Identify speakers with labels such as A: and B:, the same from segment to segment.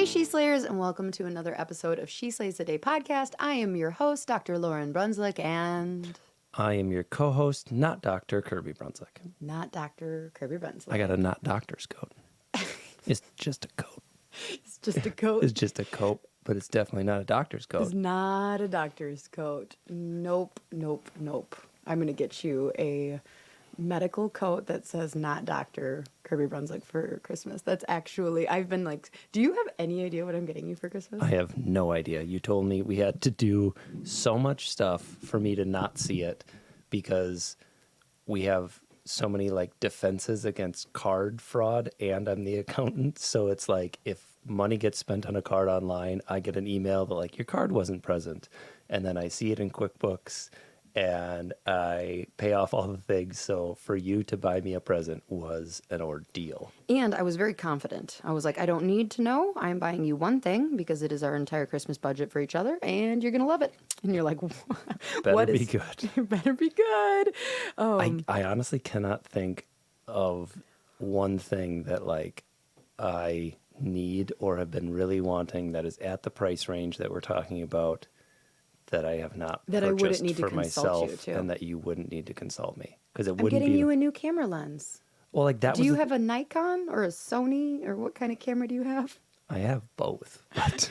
A: Hey, She Slayers, and welcome to another episode of She Slays a Day podcast. I am your host, Dr. Lauryn Brunswick, and...
B: I am your co-host, not Dr. Kirby Brunswick.
A: Not Dr. Kirby Brunswick.
B: I got a not doctor's coat. It's just a coat.
A: It's just a coat?
B: It's just a coat, but it's definitely not a doctor's coat.
A: It's not a doctor's coat. Nope. I'm going to get you a medical coat that says not Dr. Kirby Brunswick for Christmas. That's actually, I've been like, do you have any idea what I'm getting you for Christmas?
B: I have no idea. You told me we had to do so much stuff for me to not see it because we have so many like defenses against card fraud and I'm the accountant. So it's like if money gets spent on a card online, I get an email that like your card wasn't present. And then I see it in QuickBooks and I pay off all the things. So for you to buy me a present was an ordeal.
A: And I was very confident. I was like, I don't need to know. I'm buying you one thing because it is our entire Christmas budget for each other and you're going to love it. And you're like,
B: better be good.
A: You better be good.
B: I honestly cannot think of one thing that like I need or have been really wanting that is at the price range that we're talking about that I have not
A: that I wouldn't need to
B: for
A: consult
B: myself
A: you to.
B: and that you wouldn't need to consult me because it
A: I'm
B: wouldn't
A: getting
B: be
A: you a new camera lens.
B: well like that.
A: Do you have a Nikon or a Sony or what kind of camera do you have?
B: I have both. But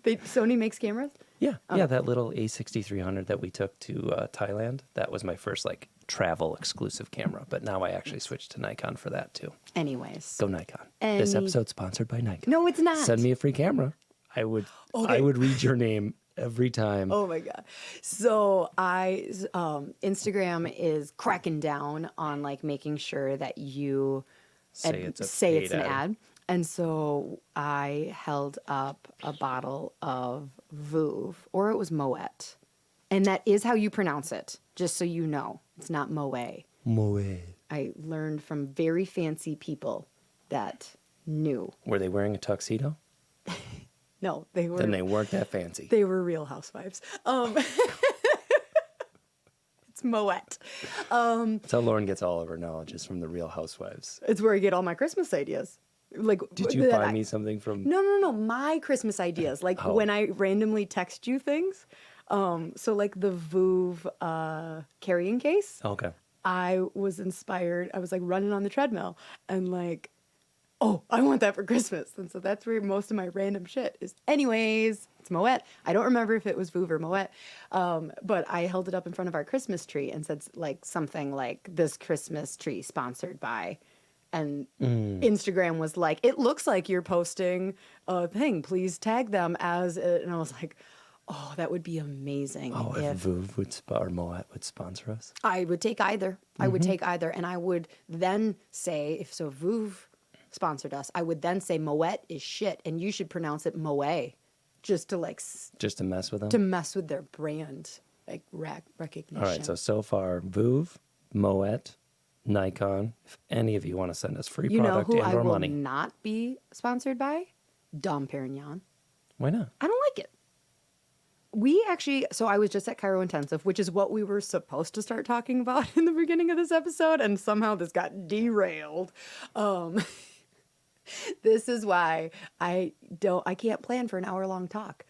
A: Sony makes cameras?
B: yeah, that little A6300 that we took to Thailand. That was my first like travel exclusive camera. But now I actually switched to Nikon for that too.
A: Anyways,
B: Go Nikon. This episode's sponsored by Nikon.
A: No, it's not.
B: Send me a free camera. I would read your name every time.
A: Oh my God. So Instagram is cracking down on like making sure that you
B: say it's
A: an ad. And so I held up a bottle of Vouv, or it was Moet. And that is how you pronounce it, just so you know. It's not Moet.
B: Moet.
A: I learned from very fancy people that knew.
B: Were they wearing a tuxedo?
A: No, they were.
B: Then they weren't that fancy.
A: They were real housewives. It's Moet.
B: That's how Lauren gets all of her knowledge is from the Real Housewives.
A: It's where I get all my Christmas ideas. Like,
B: did you buy me something from?
A: No. My Christmas ideas. Like when I randomly text you things. So like the Vouv carrying case.
B: Okay.
A: I was inspired. I was like running on the treadmill and like, oh, I want that for Christmas. And so that's where most of my random shit is. Anyways, it's Moet. I don't remember if it was Vouv or Moet. But I held it up in front of our Christmas tree and said like something like this Christmas tree sponsored by. And Instagram was like, it looks like you're posting a thing. Please tag them as it. And I was like, oh, that would be amazing.
B: Oh, if Vouv or Moet would sponsor us.
A: I would take either. I would take either. And I would then say, if Vouv sponsored us, I would then say Moet is shit. And you should pronounce it Moet. Just to like...
B: Just to mess with them?
A: To mess with their brand, like recognition.
B: All right, so far, Vouv, Moet, Nikon. If any of you want to send us free product and or money.
A: You know who I will not be sponsored by? Dom Perignon.
B: Why not?
A: I don't like it. We actually, so I was just at Chiro Intensive, which is what we were supposed to start talking about in the beginning of this episode, and somehow this got derailed. This is why I can't plan for an hour-long talk.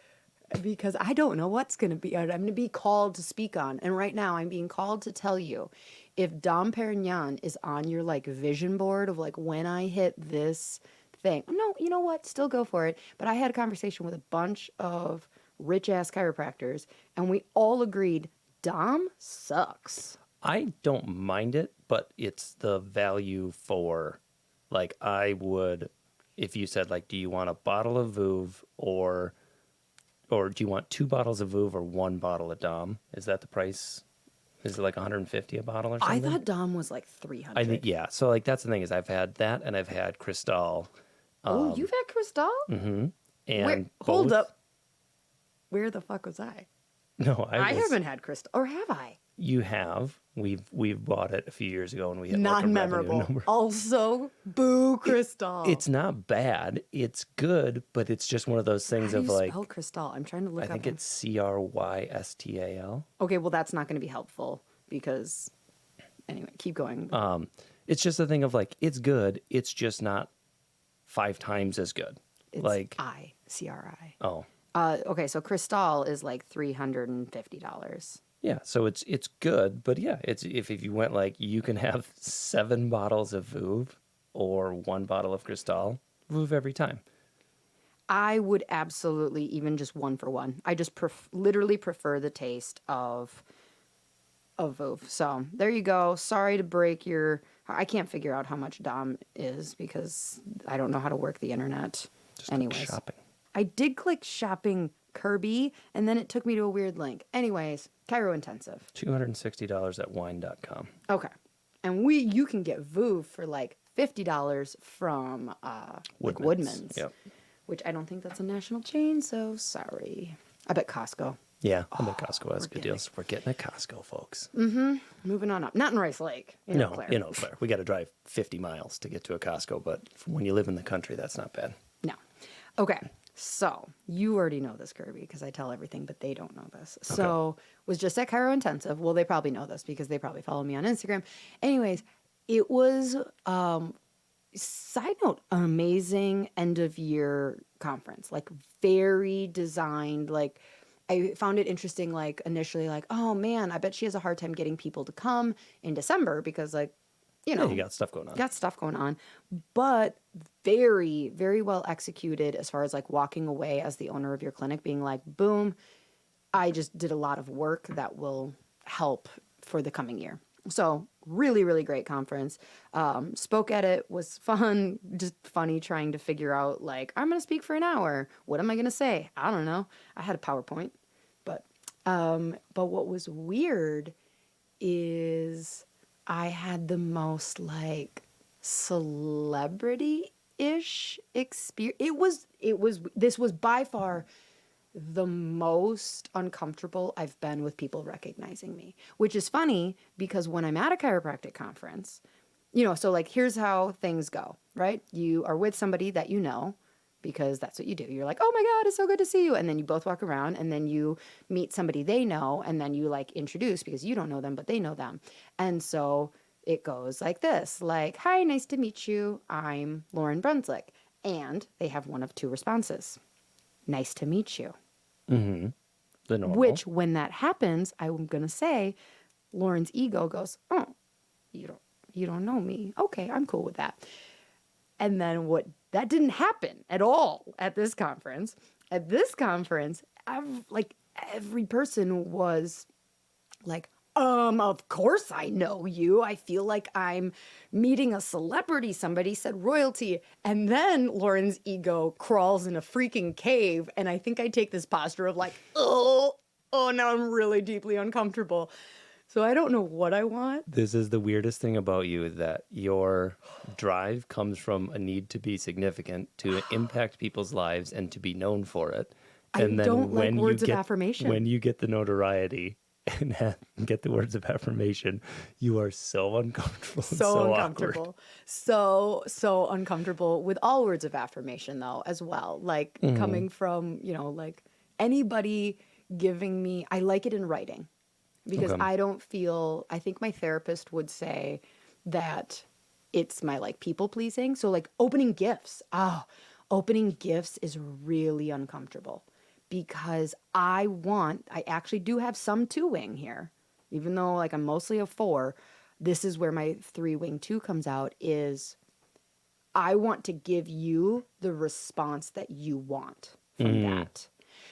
A: Because I don't know what's going to be. I'm going to be called to speak on. And right now I'm being called to tell you if Dom Perignon is on your like vision board of like when I hit this thing. No, you know what? Still go for it. But I had a conversation with a bunch of rich ass chiropractors and we all agreed Dom sucks.
B: I don't mind it, but it's the value for like I would, if you said like, do you want a bottle of Vouv or do you want 2 bottles of Vouv or 1 bottle of Dom? Is that the price? Is it like $150 a bottle or something?
A: I thought Dom was like $300.
B: I think, yeah. So like that's the thing is I've had that and I've had Cristal.
A: Oh, you've had Cristal?
B: Mm-hmm. And
A: hold up. Where the fuck was I?
B: No, I
A: haven't had Cristal. Or have I?
B: You have. We've bought it a few years ago and we had
A: non-memorable.
B: Like
A: also, boo Cristal.
B: It's not bad. It's good, but it's just one of those things
A: How
B: of
A: do you
B: like.
A: spell Cristal? I'm trying to look up.
B: I think it's Crystal.
A: Okay, well that's not going to be helpful because. Anyway, keep going.
B: It's just a thing of like it's good. It's just not 5 times as good.
A: It's
B: like
A: I. CRI.
B: Oh,
A: Okay, so Cristal is like $350.
B: yeah. So it's good, but yeah, it's if you went like you can have 7 bottles of Vouv or 1 bottle of Cristal, Vouv every time.
A: I would absolutely even just one for one. I just literally prefer the taste of Vouv. So there you go. Sorry to break your. I can't figure out how much Dom is because I don't know how to work the internet.
B: Just
A: Anyways,
B: shopping.
A: I did click shopping Kirby and then it took me to a weird link. Anyways, Chiro Intensive.
B: $260 at wine.com.
A: Okay. And you can get Vouv for like $50 from like Woodman's.
B: Yep.
A: Which I don't think that's a national chain, so sorry. I bet Costco.
B: Yeah, I bet Costco has
A: we're
B: good
A: getting
B: deals. We're getting a Costco, folks.
A: Moving on up. Not in Rice Lake. In Eau Claire.
B: In Eau Claire. We got to drive 50 miles to get to a Costco, but when you live in the country, that's not bad.
A: No. Okay. So you already know this, Kirby, because I tell everything, but they don't know this.
B: Okay.
A: So was just at Chiro Intensive. Well, they probably know this because they probably follow me on Instagram. Anyways, it was side note, an amazing end of year conference. Like very designed, like I found it interesting, like initially like, oh man, I bet she has a hard time getting people to come in December because like, you know,
B: you got stuff going on.
A: Got stuff going on, but very, very well executed as far as like walking away as the owner of your clinic being like, boom, I just did a lot of work that will help for the coming year. So really, really great conference. Spoke at it, was fun, just funny trying to figure out like, I'm going to speak for an hour. What am I going to say? I don't know. I had a PowerPoint, but what was weird is I had the most like celebrity-ish experience. This was by far the most uncomfortable I've been with people recognizing me, which is funny because when I'm at a chiropractic conference, you know, so like here's how things go, right? You are with somebody that you know because that's what you do. You're like, oh my God, it's so good to see you. And then you both walk around and then you meet somebody they know and then you like introduce because you don't know them, but they know them. And so it goes like this, like, hi, nice to meet you. I'm Lauryn Brunslick. And they have one of 2 responses. Nice to meet you.
B: Mm-hmm. The normal.
A: Which, when that happens, I'm going to say, Lauren's ego goes, oh, you don't know me. Okay, I'm cool with that. And then that didn't happen at all at this conference. At this conference, every person was like, of course I know you. I feel like I'm meeting a celebrity. Somebody said royalty. And then Lauren's ego crawls in a freaking cave. And I think I take this posture of like, oh, now I'm really deeply uncomfortable. So I don't know what I want.
B: This is the weirdest thing about you, that your drive comes from a need to be significant, to impact people's lives, and to be known for it. And
A: I don't like words of affirmation.
B: When you get the notoriety and get the words of affirmation, you are so uncomfortable.
A: So uncomfortable. So uncomfortable with all words of affirmation, though, as well. Like coming from, you know, like anybody giving me, I like it in writing. Because
B: Okay.
A: I think my therapist would say that it's my like people pleasing. So like opening gifts. Opening gifts is really uncomfortable because I actually do have some 2-wing here. Even though like I'm mostly a 4, this is where my 3-wing 2 comes out is I want to give you the response that you want from that.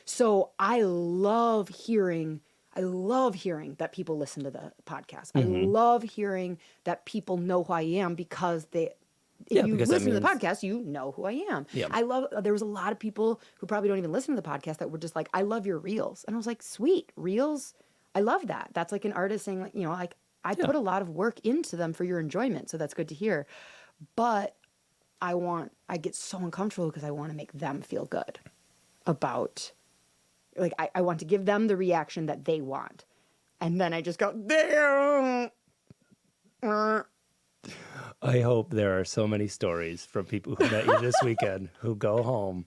A: So I love hearing that people listen to the podcast. I love hearing that people know who I am because if you listen to the podcast, you know who I am.
B: Yeah.
A: There was a lot of people who probably don't even listen to the podcast that were just like, I love your reels. And I was like, sweet, reels? I love that. That's like an artist saying, like, you know, like I put a lot of work into them for your enjoyment. So that's good to hear. But I get so uncomfortable because I want to make them feel good about, like, I want to give them the reaction that they want. And then I just go, damn.
B: I hope there are so many stories from people who met you this weekend who go home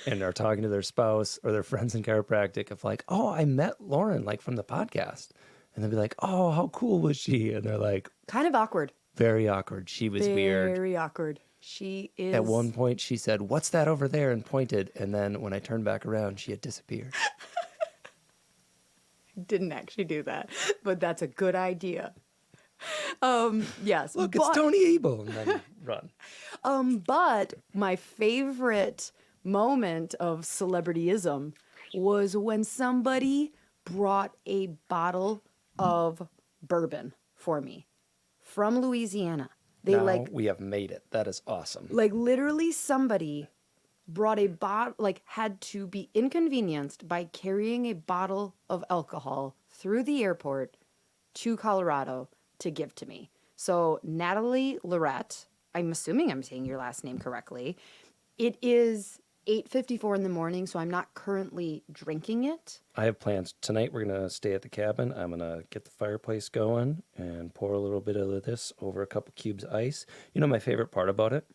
B: and are talking to their spouse or their friends in chiropractic of like, oh, I met Lauryn like from the podcast. And they'll be like, oh, how cool was she? And they're like,
A: Kind of awkward.
B: very awkward. She was weird.
A: Very awkward. She is.
B: At one point, she said, "What's that over there?" and pointed. And then when I turned back around, she had disappeared.
A: Didn't actually do that, but that's a good idea. Yes.
B: Look, it's Tony Abel. And then run.
A: But my favorite moment of celebrityism was when somebody brought a bottle of bourbon for me from Louisiana. They
B: Now we have made it. That is awesome.
A: like literally somebody brought a bottle, like had to be inconvenienced by carrying a bottle of alcohol through the airport to Colorado to give to me. So Natalie Lorette, I'm assuming I'm saying your last name correctly. It is 8:54 in the morning, so I'm not currently drinking it.
B: I have plans. Tonight we're going to stay at the cabin. I'm going to get the fireplace going and pour a little bit of this over a couple cubes of ice. You know, my favorite part about it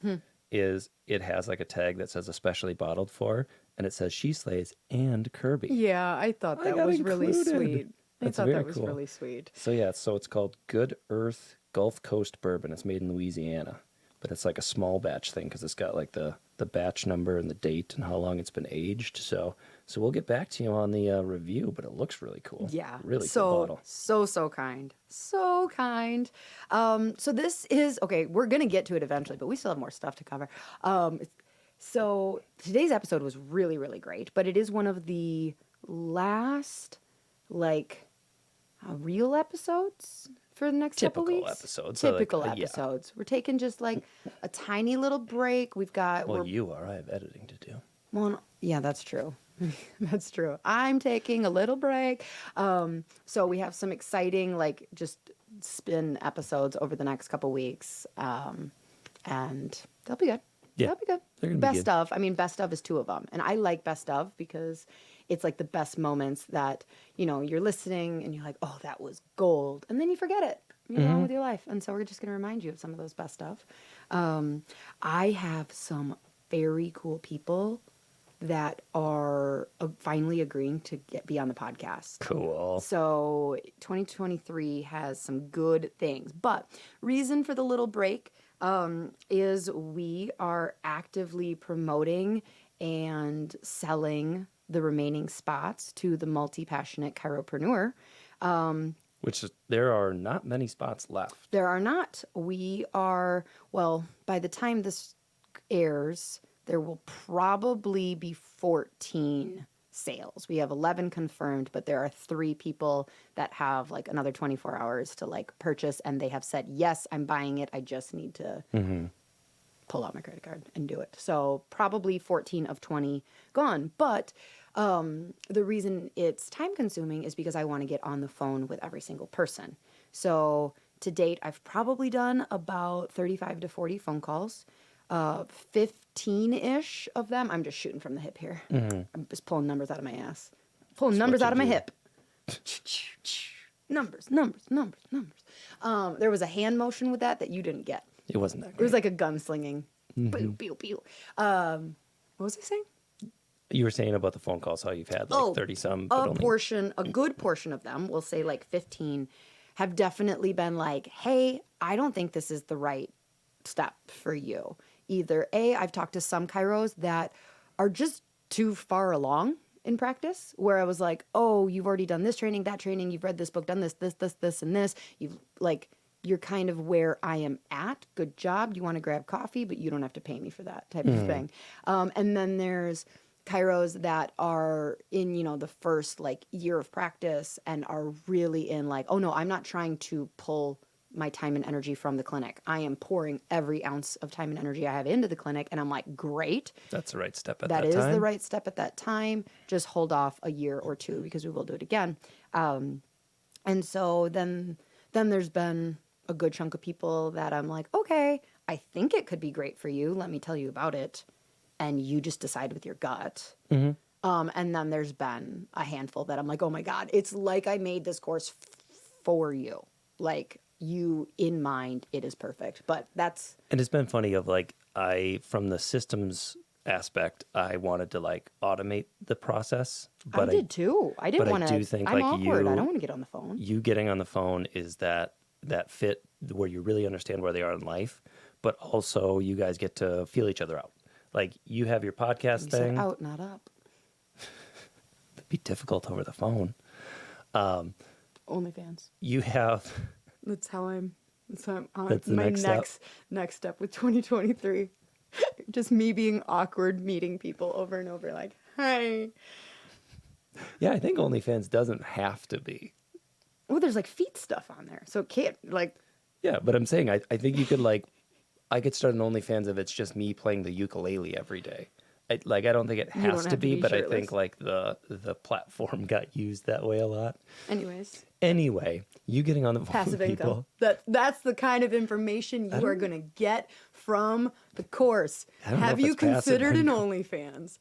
B: is it has like a tag that says especially bottled for, and it says She Slays and Kirby.
A: Yeah, I thought that
B: got
A: was really
B: included.
A: sweet. I
B: That's
A: thought
B: very
A: that was
B: cool.
A: really sweet.
B: So yeah, so it's called Good Earth Gulf Coast Bourbon. It's made in Louisiana, but it's like a small batch thing because it's got like the batch number and the date and how long it's been aged. So we'll get back to you on the review, but it looks really cool.
A: Yeah.
B: Really cool bottle.
A: So kind. So kind. So this is, okay, we're going to get to it eventually, but we still have more stuff to cover. So today's episode was really, really great, but it is one of the last, like, real episodes for the next couple
B: Typical
A: weeks.
B: episodes.
A: Typical
B: yeah.
A: episodes. We're taking just like a tiny little break. We've got...
B: Well, you are. I have editing to do.
A: Well, yeah, that's true. That's true. I'm taking a little break. So we have some exciting, like, just spin episodes over the next couple weeks. And they'll be good.
B: Yeah,
A: They'll be good.
B: they're gonna be
A: Best
B: good.
A: of. I mean, best of is two of them. And I like best of because it's like the best moments that, you know, you're listening and you're like, oh, that was gold. And then you forget it. You go on with your life. And so we're just going to remind you of some of those best of. I have some very cool people that are finally agreeing to be on the podcast.
B: Cool.
A: So 2023 has some good things. But reason for the little break is we are actively promoting and selling the remaining spots to the Multipassionate Chiropreneur.
B: Which is, there are not many spots left.
A: There are not. We are, well, by the time this airs, there will probably be 14 sales. We have 11 confirmed, but there are 3 people that have like another 24 hours to like purchase, and they have said, yes, I'm buying it. I just need to pull out my credit card and do it. So probably 14 of 20 gone. But the reason it's time consuming is because I want to get on the phone with every single person. So to date, I've probably done about 35 to 40 phone calls. 15-ish of them, I'm just shooting from the hip here. I'm just pulling numbers out of my ass. Pulling numbers
B: what
A: out of
B: you
A: my
B: do.
A: hip. Numbers. There was a hand motion with that you didn't get.
B: It wasn't that
A: It
B: great.
A: was like a gunslinging. Pew, pew, pew. What was I saying?
B: You were saying about the phone calls, how you've had like 30 some, but only...
A: A good portion of them, we'll say like 15, have definitely been like, hey, I don't think this is the right step for you. Either A, I've talked to some chiros that are just too far along in practice, where I was like, oh, you've already done this training, that training, you've read this book, done this, and this. You've like, you're kind of where I am at. Good job. You want to grab coffee, but you don't have to pay me for that type of thing. And then there's chiros that are in, you know, the first like year of practice and are really in like, oh no, I'm not trying to pull my time and energy from the clinic. I am pouring every ounce of time and energy I have into the clinic. And I'm like, great.
B: That's the right step at that
A: That
B: time.
A: is the right step at that time. Just hold off a year or two because we will do it again. And so then there's been a good chunk of people that I'm like, okay, I think it could be great for you. Let me tell you about it. And you just decide with your gut. And then there's been a handful that I'm like, oh my God, it's like I made this course for you. Like you in mind, it is perfect. But that's...
B: And it's been funny of like, from the systems aspect, I wanted to like automate the process. But
A: I did too. I didn't want to...
B: I do think
A: I'm
B: like
A: awkward. I don't want to get on the phone.
B: You getting on the phone is that fit where you really understand where they are in life. but also you guys get to feel each other out. Like you have your podcast
A: You
B: thing.
A: said out, not up.
B: It'd be difficult over the phone.
A: OnlyFans.
B: You have
A: That's how I'm on
B: That's the
A: my
B: next
A: next step with 2023. Just me being awkward, meeting people over and over, like, hi.
B: Yeah, I think OnlyFans doesn't have to be.
A: Well, there's like feet stuff on there, so it can't like.
B: Yeah, but I'm saying I think you could like, I could start an OnlyFans if it's just me playing the ukulele every day. I don't think it
A: You don't
B: has to
A: have to
B: be,
A: be
B: but I
A: shirtless.
B: think like the platform got used that way a lot.
A: Anyways,
B: Anyway, you getting on the phone
A: passive
B: with people.
A: income. That's the kind of information you are gonna get from the course.
B: I don't know
A: Have
B: if
A: you
B: it's passive
A: considered an
B: income.
A: OnlyFans?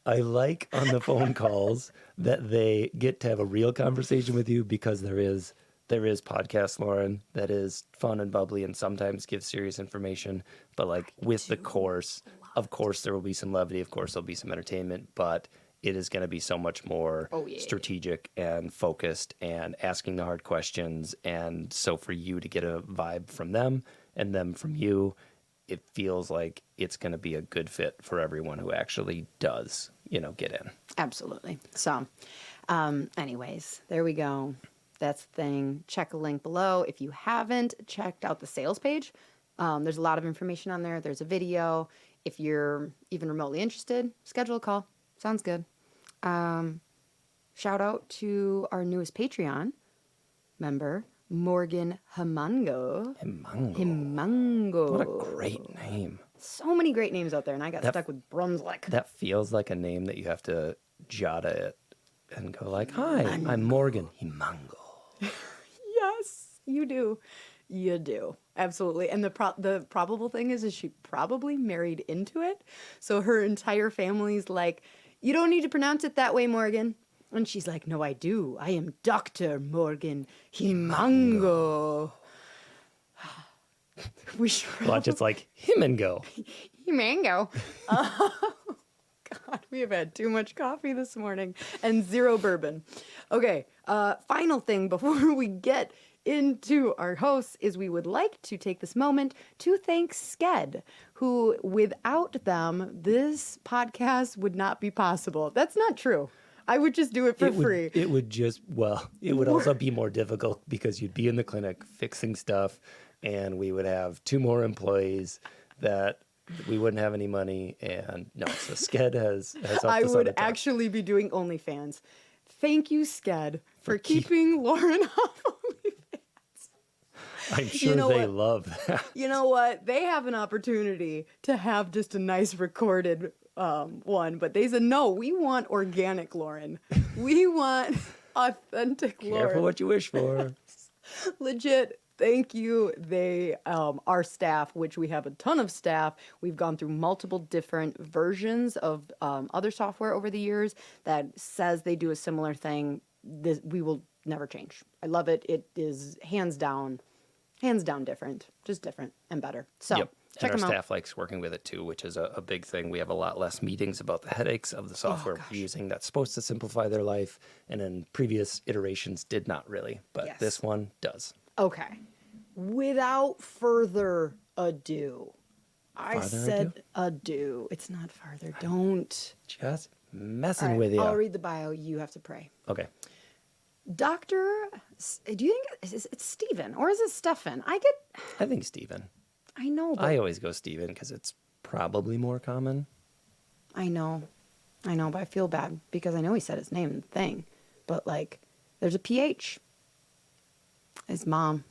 B: I like on the phone calls that they get to have a real conversation with you because there is podcast Lauren that is fun and bubbly and sometimes gives serious information. But like with the course, of course there will be some levity, of course there'll be some entertainment, but it is going to be so much more strategic and focused and asking the hard questions. And so for you to get a vibe from them and them from you, it feels like it's going to be a good fit for everyone who actually does, get in.
A: Absolutely. So, anyways, there we go. That's the thing. Check a link below. If you haven't checked out the sales page, there's a lot of information on there. There's a video. If you're even remotely interested, schedule a call. Sounds good. Shout out to our newest Patreon member, Morgan Himango. Himango.
B: What a great name.
A: So many great names out there, and I got stuck with Brunswick.
B: That feels like a name that you have to jot it and go like, hi, I'm Morgan Himango.
A: Yes, you do. You do. Absolutely. And the probable thing is she probably married into it. So her entire family's like, you don't need to pronounce it that way, Morgan. And she's like, no, I do. I am Dr. Morgan Himango. We should
B: Watch, it's like him and go.
A: Himango. God, we have had too much coffee this morning and zero bourbon. Okay, final thing before we get into our hosts is we would like to take this moment to thank Sked, who without them, this podcast would not be possible. That's not true. I would just do it for free.
B: It would also be more difficult because you'd be in the clinic fixing stuff and we would have 2 more employees that we wouldn't have any money. And no, so Sked has helped
A: I
B: us
A: would
B: on the
A: actually be doing OnlyFans. Thank you, Sked, for keeping Lauren off OnlyFans.
B: I'm sure they love that.
A: You know what? They have an opportunity to have just a nice recorded one, but they said, no, we want organic Lauren. We want authentic Lauren.
B: Careful what you wish for.
A: Legit. Thank you. They, our staff, which we have a ton of staff, we've gone through multiple different versions of other software over the years that says they do a similar thing. We will never change. I love it. It is hands down different, just different and better. So
B: Yep.
A: check
B: And
A: them
B: our
A: out.
B: staff likes working with it too, which is a big thing. We have a lot less meetings about the headaches of the software we're using that's supposed to simplify their life. And in previous iterations did not really, but this one does.
A: Okay. Without further ado, I said ado. It's not farther. Don't.
B: Just messing with you.
A: I'll read the bio. You have to pray.
B: Okay.
A: Do you think it's Stephen or is it Stefan?
B: I think Steven.
A: I know. But
B: I always go Steven because it's probably more common.
A: I know, but I feel bad because I know he said his name in the thing, but like, there's a PH. His mom.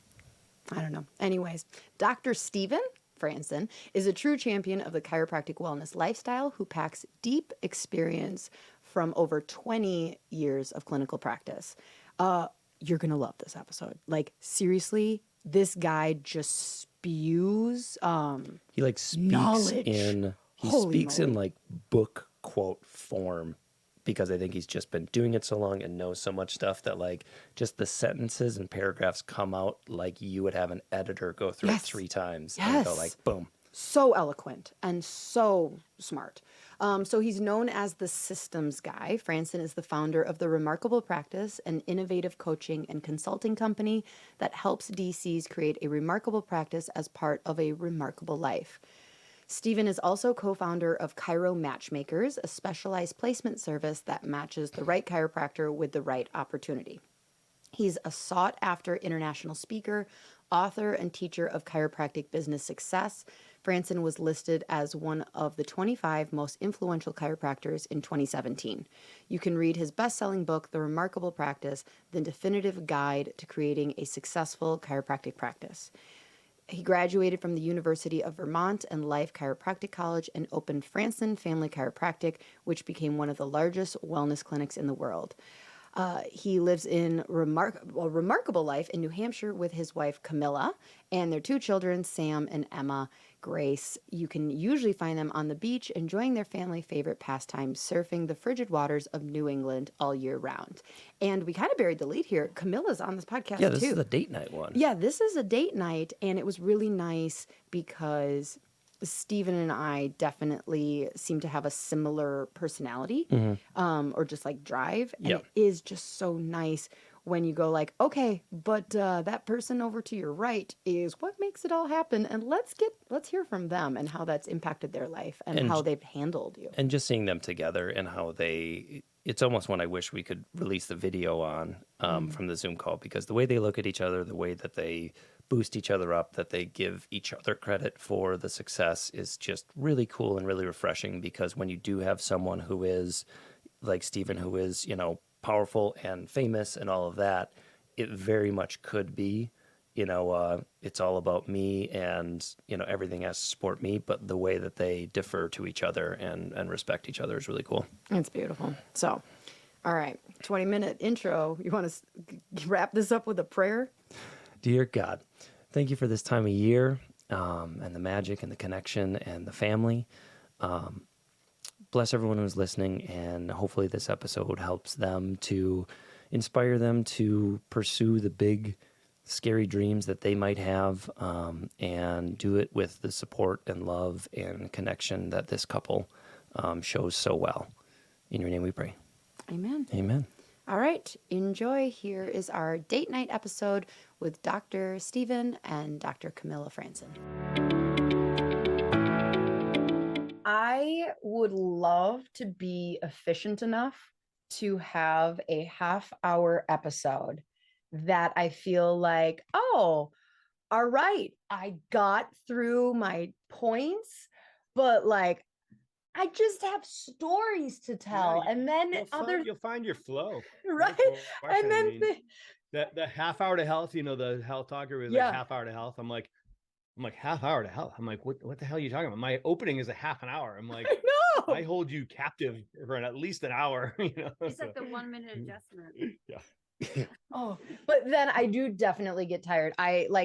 A: I don't know. Anyways, Dr. Stephen Franson is a true champion of the chiropractic wellness lifestyle who packs deep experience from over 20 years of clinical practice. You're going to love this episode. Like, seriously, this guy just spews
B: He like speaks
A: knowledge.
B: He speaks in like book quote form because I think he's just been doing it so long and knows so much stuff that like just the sentences and paragraphs come out like you would have an editor go through it 3 times and go like boom.
A: so eloquent and so smart. So he's known as the systems guy. Franson is the founder of the Remarkable Practice, an innovative coaching and consulting company that helps DCs create a remarkable practice as part of a remarkable life. Stephen is also co-founder of Chiro Matchmakers, a specialized placement service that matches the right chiropractor with the right opportunity. He's a sought-after international speaker, author, and teacher of chiropractic business success. Franson was listed as one of the 25 most influential chiropractors in 2017. You can read his best-selling book, The Remarkable Practice, The Definitive Guide to Creating a Successful Chiropractic Practice. He graduated from the University of Vermont and Life Chiropractic College and opened Franson Family Chiropractic, which became one of the largest wellness clinics in the world. He lives in a remarkable life in New Hampshire with his wife, Camilla, and their two children, Sam and Emma Grace. You can usually find them on the beach enjoying their family favorite pastime, surfing the frigid waters of New England all year round. And we kind of buried the lead here. Camilla's on this podcast,
B: Yeah, this
A: too.
B: is a date night one.
A: Yeah, this is a date night, and it was really nice because Stephen and I definitely seem to have a similar personality, or just like drive. And
B: Yep.
A: it is just so nice when you go like, okay, but that person over to your right is what makes it all happen. And let's hear from them and how that's impacted their life and how they've handled you.
B: And just seeing them together and how it's almost one I wish we could release the video on from the Zoom call, because the way they look at each other, the way that they boost each other up, that they give each other credit for the success is just really cool and really refreshing. Because when you do have someone who is like Stephen, who is, powerful and famous and all of that, it very much could be, it's all about me and, everything has to support me. But the way that they defer to each other and respect each other is really cool.
A: It's beautiful. So, all right, 20-minute intro. You want to wrap this up with a prayer?
B: Dear God, thank you for this time of year and the magic and the connection and the family. Bless everyone who's listening, and hopefully this episode helps them to inspire them to pursue the big, scary dreams that they might have, and do it with the support and love and connection that this couple shows so well. In your name we pray.
A: Amen.
B: Amen.
A: All right, enjoy. Here is our date night episode with Dr. Stephen and Dr. Camilla Franson. I would love to be efficient enough to have a half-hour episode that I feel like, oh, all right, I got through my points, but like, I just have stories to tell, and then
C: you'll find your flow,
A: right? And then
C: the half hour to health, the health talker was like half hour to health. I'm like half hour to health. I'm like, what the hell are you talking about? My opening is a half an hour. I'm like, I hold you captive for at least an hour.
D: It's like the 1 minute adjustment.
C: Yeah.
A: Oh, but then I do definitely get tired.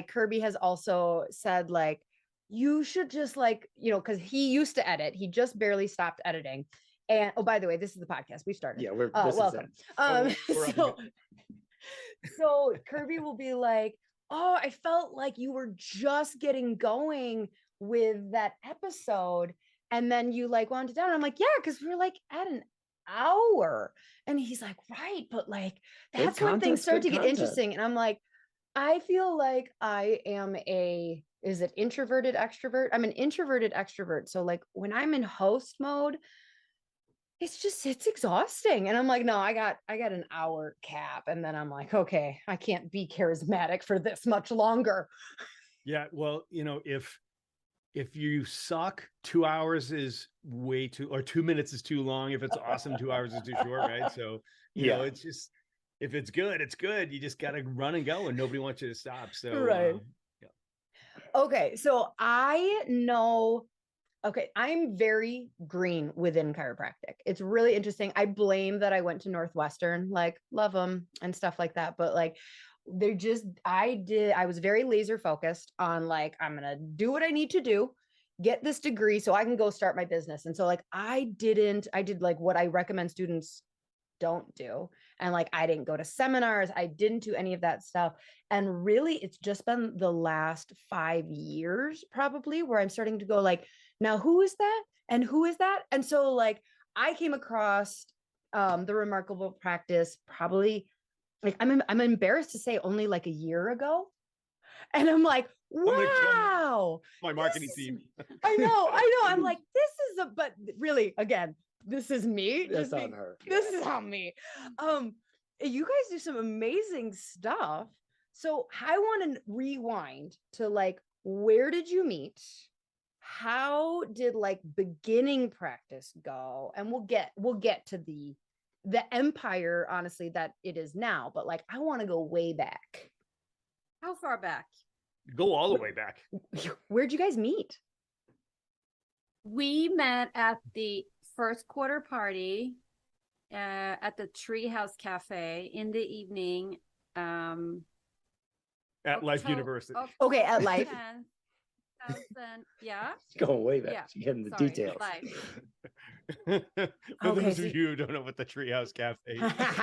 A: Kirby has also said like, you should just because he used to edit. He just barely stopped editing. And oh, by the way, this is the podcast. We started.
E: Yeah,
A: welcome. So Kirby will be like, oh, I felt like you were just getting going with that episode. And then you wound it down. I'm like, yeah, because we're at an hour. And he's like, right, but that's when things start to get interesting. And I'm like, I feel like I am is it introverted extrovert? I'm an introverted extrovert. So when I'm in host mode, it's exhausting. And I'm like, no, I got an hour cap. And then I'm like, okay, I can't be charismatic for this much longer.
C: Yeah. Well, if you suck, 2 hours is way too, or 2 minutes is too long. If it's awesome, 2 hours is too short. Right. So, it's just, if it's good, it's good. You just got to run and go and nobody wants you to stop. So,
A: right. Okay. So I know, I'm very green within chiropractic. It's really interesting. I blame that I went to Northwestern, love them and stuff like that. But I was very laser focused on I'm going to do what I need to do, get this degree so I can go start my business. And so I did what I recommend students don't do. And like, I didn't go to seminars. I didn't do any of that stuff. And really, it's just been the last 5 years probably where I'm starting to go like, now who is that? And who is that? And so like, I came across the Remarkable Practice probably like, I'm embarrassed to say only like a year ago. And I'm like, wow,
C: my marketing team.
A: I know. I'm like, this is but really, again, this is me.
B: That's on her.
A: This is on me. You guys do some amazing stuff. So I want to rewind to like, where did you meet? How did like beginning practice go? And we'll get to the empire, honestly, that it is now. But like, I want to go way back.
D: How far back?
C: Go all the way back.
A: Where'd you guys meet?
D: We met at the first quarter party at the Treehouse Cafe in the evening.
C: At Life University.
A: Okay, at Life.
D: 2000, yeah.
B: Going way back.
D: Yeah.
B: You're getting the
D: Sorry,
B: details.
D: Life.
C: For
A: Okay,
C: those
A: so-
C: of you who don't know what the Treehouse Cafe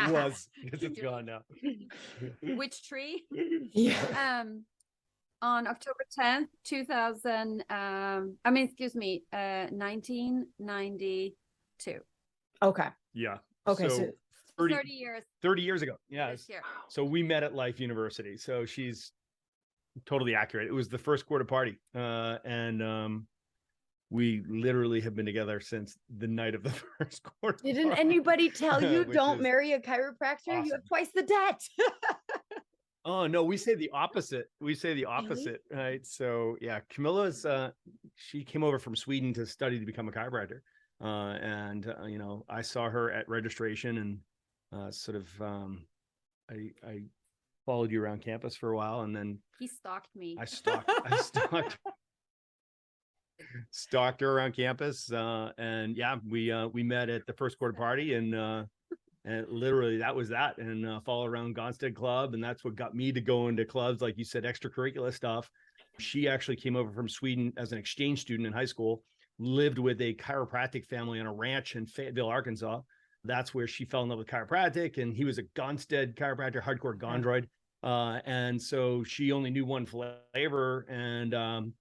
C: was, because it's gone now.
D: Which tree?
A: Yeah.
D: On October 10th, 1992.
A: Okay.
C: Yeah.
A: Okay. So
D: 30 years
C: 30 years ago. Yeah.
D: this year.
C: So we met at Life University. So she's totally accurate. It was the first quarter party. And we literally have been together since the night of the first quarter.
A: didn't
C: party,
A: anybody tell you
C: which
A: don't
C: is
A: marry a chiropractor? You
C: awesome.
A: have twice the debt.
C: Oh no, we say the opposite. We say the opposite, right? So yeah, Camilla's she came over from Sweden to study to become a chiropractor. You know, I saw her at registration and I followed you around campus for a while, and then
D: He stalked me.
C: I stalked her around campus. And yeah, we met at the first quarter party, and literally that was that, and followed around Gonstead Club, and that's what got me to go into clubs, like you said, extracurricular stuff. She actually came over from Sweden as an exchange student in high school, lived with a chiropractic family on a ranch in Fayetteville, Arkansas. That's where she fell in love with chiropractic, and he was a Gonstead chiropractor, hardcore gondroid. And so she only knew one flavor, and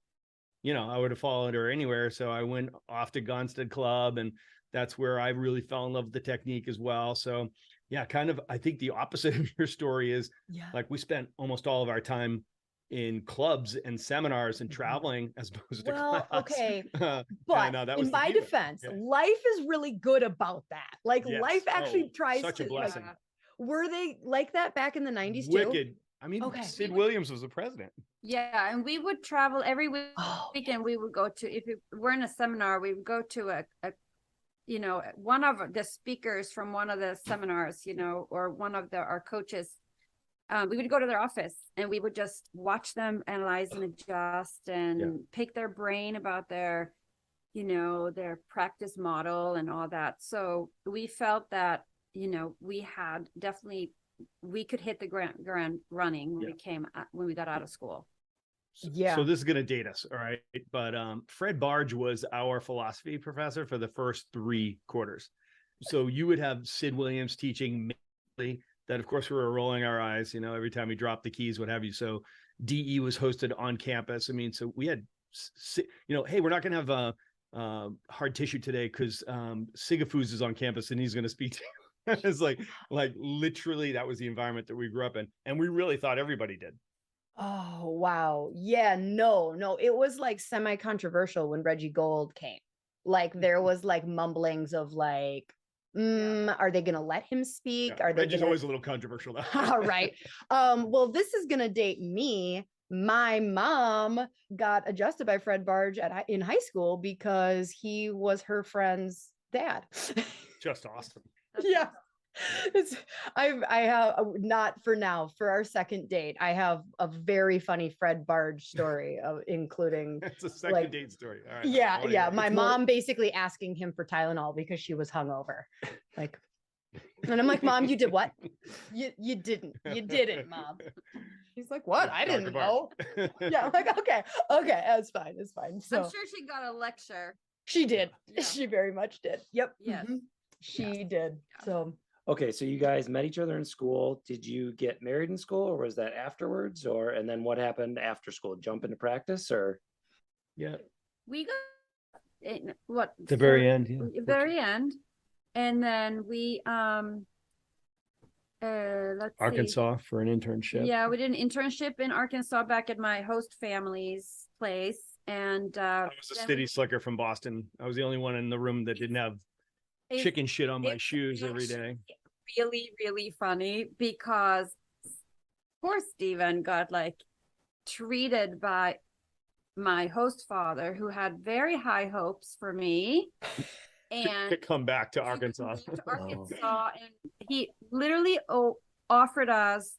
C: you know, I would have followed her anywhere. So I went off to Gonstead Club, and that's where I really fell in love with the technique as well. So yeah, kind of, I think the opposite of your story is like we spent almost all of our time in clubs and seminars and traveling as opposed to class.
A: Okay.
C: But
A: But in my defense, Life is really good about that. Like
C: Yes.
A: Life actually tries
C: such
A: to
C: a blessing.
A: like, were they like that back in the 90s too?
C: Wicked. I mean,
A: Okay.
C: Sid Williams was the president.
D: Yeah, and we would travel every weekend. We would go to, if we're in a seminar, we would go to a you know, one of the speakers from one of the seminars, you know, or one of our coaches. We would go to their office and we would just watch them analyze and adjust and pick their brain about their, you know, their practice model and all that. So we felt that, you know, we could hit the ground running when we got out of school.
A: Yeah.
C: So this is going to date us. All right. But Fred Barge was our philosophy professor for the first 3 quarters. So you would have Sid Williams teaching mainly that, of course, we were rolling our eyes, you know, every time we dropped the keys, what have you. So DE was hosted on campus. I mean, so we had, you know, hey, we're not going to have hard tissue today because Sigafus is on campus and he's going to speak to you. It's like literally that was the environment that we grew up in. And we really thought everybody did.
A: Oh, wow. Yeah, no. It was like semi-controversial when Reggie Gold came. Like there was like mumblings of like, are they going to let him speak?
C: Yeah.
A: Are they
C: Reggie's always a little controversial though.
A: All right. Well, this is going to date me. My mom got adjusted by Fred Barge in high school because he was her friend's dad.
C: Just awesome.
A: Yeah. I have not for now, for our second date, I have a very funny Fred Barge story including
C: It's a second date story. All right.
A: Yeah. My mom basically asking him for Tylenol because she was hungover. Like, and I'm like, Mom, you did what? You didn't, Mom. He's like, what? I didn't know. Yeah, I'm like, okay, it's fine. So
D: I'm sure she got a lecture.
A: she did.
D: Yeah.
A: She very much did. Yep.
D: Yes.
A: She did. So
B: Okay, so you guys met each other in school. Did you get married in school, or was that afterwards? And then what happened after school? Jump into practice, or?
C: Yeah.
D: We got in what
C: The very end. Yeah.
D: very end, and then we let's see.
C: Arkansas for an internship.
D: Yeah, we did an internship in Arkansas back at my host family's place, and
C: I was a city slicker from Boston. I was the only one in the room that didn't have chicken shit on my shoes every day.
D: Really, really funny because poor Steven got like treated by my host father, who had very high hopes for me, and
C: to come back to Arkansas.
D: And he literally offered us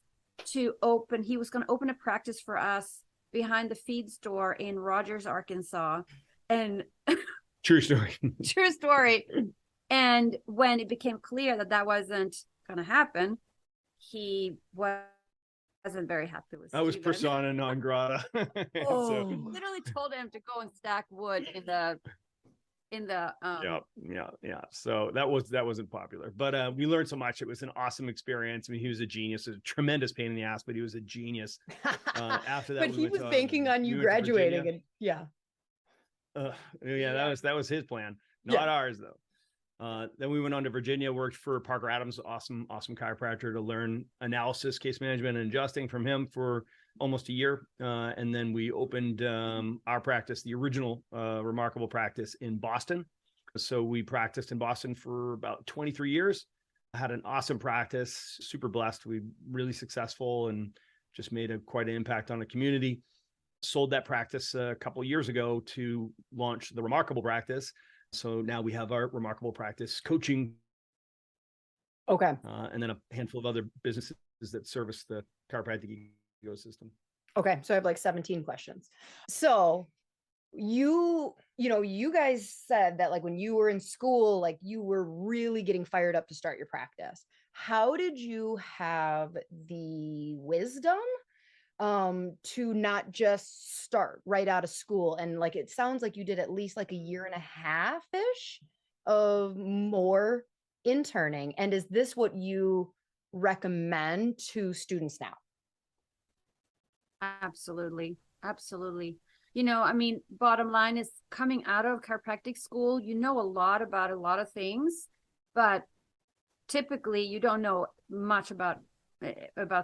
D: to open. He was going to open a practice for us behind the feed store in Rogers, Arkansas, and
C: True story.
D: true story. And when it became clear that that wasn't going to happen, he wasn't very happy with
C: I was
D: Steven.
C: persona non grata.
A: Oh.
D: Literally told him to go and stack wood in the
C: yeah. So that wasn't popular, but we learned so much. It was an awesome experience. I mean, he was a genius, a tremendous pain in the ass, but he was a genius. After that,
A: but he was banking on you graduating, and yeah,
C: that was his plan, not ours though. Then we went on to Virginia, worked for Parker Adams, awesome chiropractor, to learn analysis, case management, and adjusting from him for almost a year. And then we opened our practice, the original Remarkable practice in Boston. So we practiced in Boston for about 23 years. I had an awesome practice, super blessed. We really successful and just made quite an impact on the community. Sold that practice a couple of years ago to launch the Remarkable practice. So now we have our Remarkable practice coaching.
A: okay.
C: And then a handful of other businesses that service the chiropractic ecosystem.
A: Okay, so I have like 17 questions. So you guys said that like when you were in school, like you were really getting fired up to start your practice. How did you have the wisdom to not just start right out of school? And like it sounds like you did at least like a year and a half-ish of more interning. And is this what you recommend to students now?
D: Absolutely. I mean, bottom line is, coming out of chiropractic school, you know a lot about a lot of things, but typically you don't know much about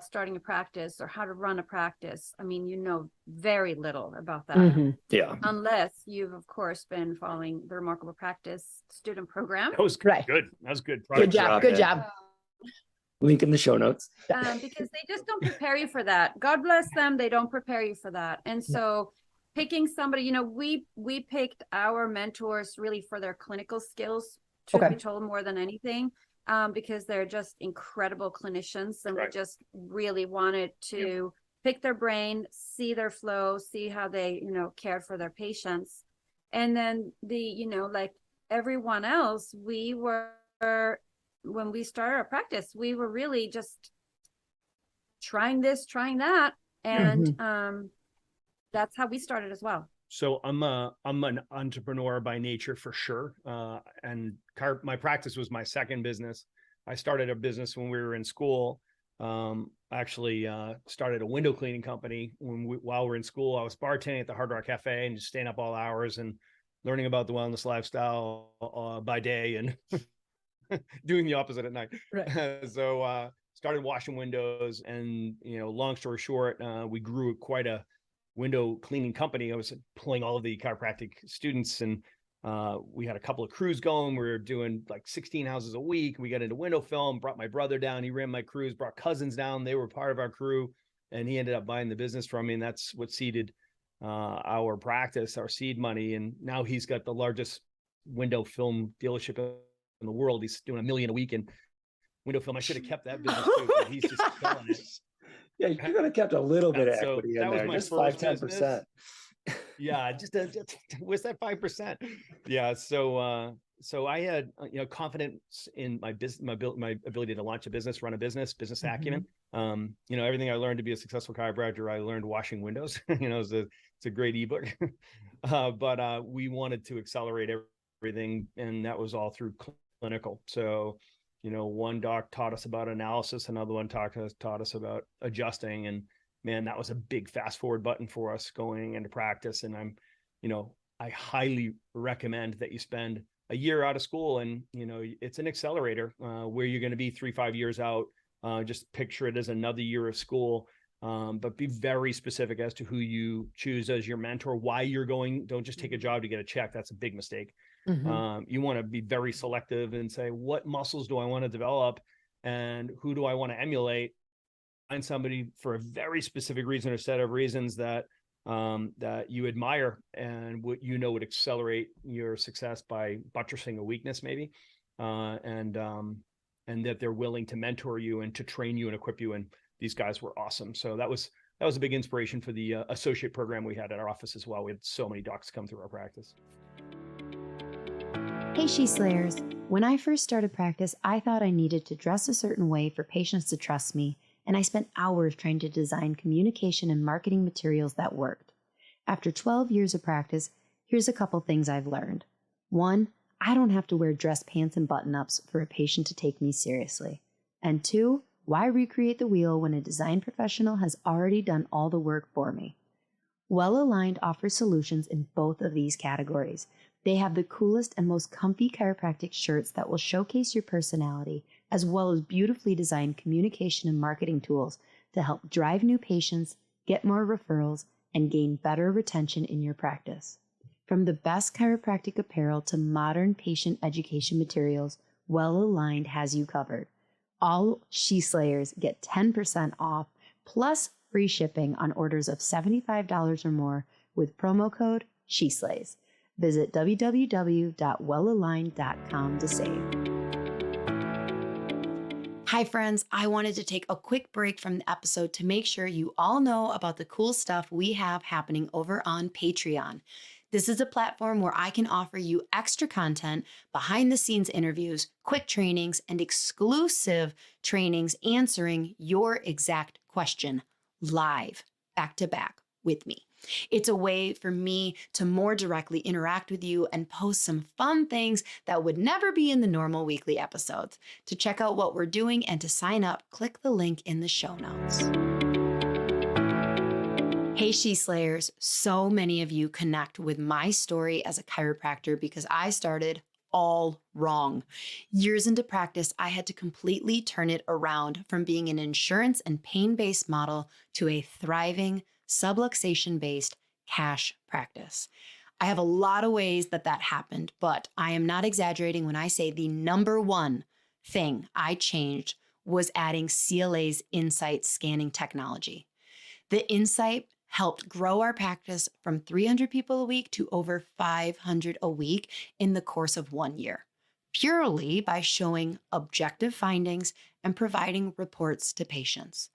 D: starting a practice or how to run a practice. I mean, you know very little about that.
A: Mm-hmm.
B: Yeah.
D: Unless you've, of course, been following the Remarkable Practice student program.
C: That was
A: Right.
C: good. That was good.
A: Good job. Good job.
B: Link in the show notes.
D: Because they just don't prepare you for that. God bless them. They don't prepare you for that. And so picking somebody, we picked our mentors really for their clinical skills, truth be told, more than anything, because they're just incredible clinicians. And we just really wanted to pick their brain, see their flow, see how they, cared for their patients. And then like everyone else, we were, when we started our practice, we were really just trying this, trying that. And that's how we started as well.
C: So I'm an entrepreneur by nature for sure. And my practice was my second business. I started a business when we were in school. I actually started a window cleaning company while we were in school. I was bartending at the Hard Rock Cafe and just staying up all hours and learning about the wellness lifestyle by day and doing the opposite at night. Right. So started washing windows, and long story short, we grew quite a window cleaning company. I was pulling all of the chiropractic students, and we had a couple of crews going. We were doing like 16 houses a week. We got into window film, brought my brother down. He ran my crews, brought cousins down. They were part of our crew, and he ended up buying the business from me. And that's what seeded our practice, our seed money. And now he's got the largest window film dealership in the world. He's doing $1 million a week in window film. I should have kept that business too, but he's just killing it.
B: Yeah, you could have kept a little bit of
C: So
B: equity
C: that
B: in
C: was
B: there,
C: my
B: just
C: first
B: 5-10%.
C: Yeah, just what's that 5%? Yeah, so I had confidence in my business, my ability to launch a business, run a business acumen. Everything I learned to be a successful chiropractor, I learned washing windows. It's a great ebook. But we wanted to accelerate everything, and that was all through clinical. So one doc taught us about analysis, another one taught us about adjusting. And man, that was a big fast forward button for us going into practice. And I highly recommend that you spend a year out of school, and it's an accelerator where you're going to be 3-5 years out. Just picture it as another year of school, but be very specific as to who you choose as your mentor, why you're going. Don't just take a job to get a check. That's a big mistake. You want to be very selective and say, what muscles do I want to develop, and who do I want to emulate? Find somebody for a very specific reason or set of reasons that you admire, and what would accelerate your success by buttressing a weakness, maybe, and that they're willing to mentor you and to train you and equip you. And these guys were awesome. So that was a big inspiration for the associate program we had at our office as well. We had so many docs come through our practice.
E: Hey, She Slayers. When I first started practice, I thought I needed to dress a certain way for patients to trust me, and I spent hours trying to design communication and marketing materials that worked. After 12 years of practice, here's a couple things I've learned. 1, I don't have to wear dress pants and button-ups for a patient to take me seriously. And 2, why recreate the wheel when a design professional has already done all the work for me? Well Aligned offers solutions in both of these categories. They have the coolest and most comfy chiropractic shirts that will showcase your personality, as well as beautifully designed communication and marketing tools to help drive new patients, get more referrals, and gain better retention in your practice. From the best chiropractic apparel to modern patient education materials, Well Aligned has you covered. All She Slayers get 10% off plus free shipping on orders of $75 or more with promo code SheSlays. Visit www.wellaligned.com to save. Hi friends, I wanted to take a quick break from the episode to make sure you all know about the cool stuff we have happening over on Patreon. This is a platform where I can offer you extra content, behind the scenes interviews, quick trainings, and exclusive trainings answering your exact question live, back to back with me. It's a way for me to more directly interact with you and post some fun things that would never be in the normal weekly episodes. To check out what we're doing and to sign up, click the link in the show notes. Hey, She Slayers, so many of you connect with my story as a chiropractor because I started all wrong. Years into practice, I had to completely turn it around from being an insurance and pain-based model to a thriving, subluxation-based cash practice. I have a lot of ways that happened, but I am not exaggerating when I say the number one thing I changed was adding CLA's Insight scanning technology. The Insight helped grow our practice from 300 people a week to over 500 a week in the course of 1 year, purely by showing objective findings and providing reports to patients.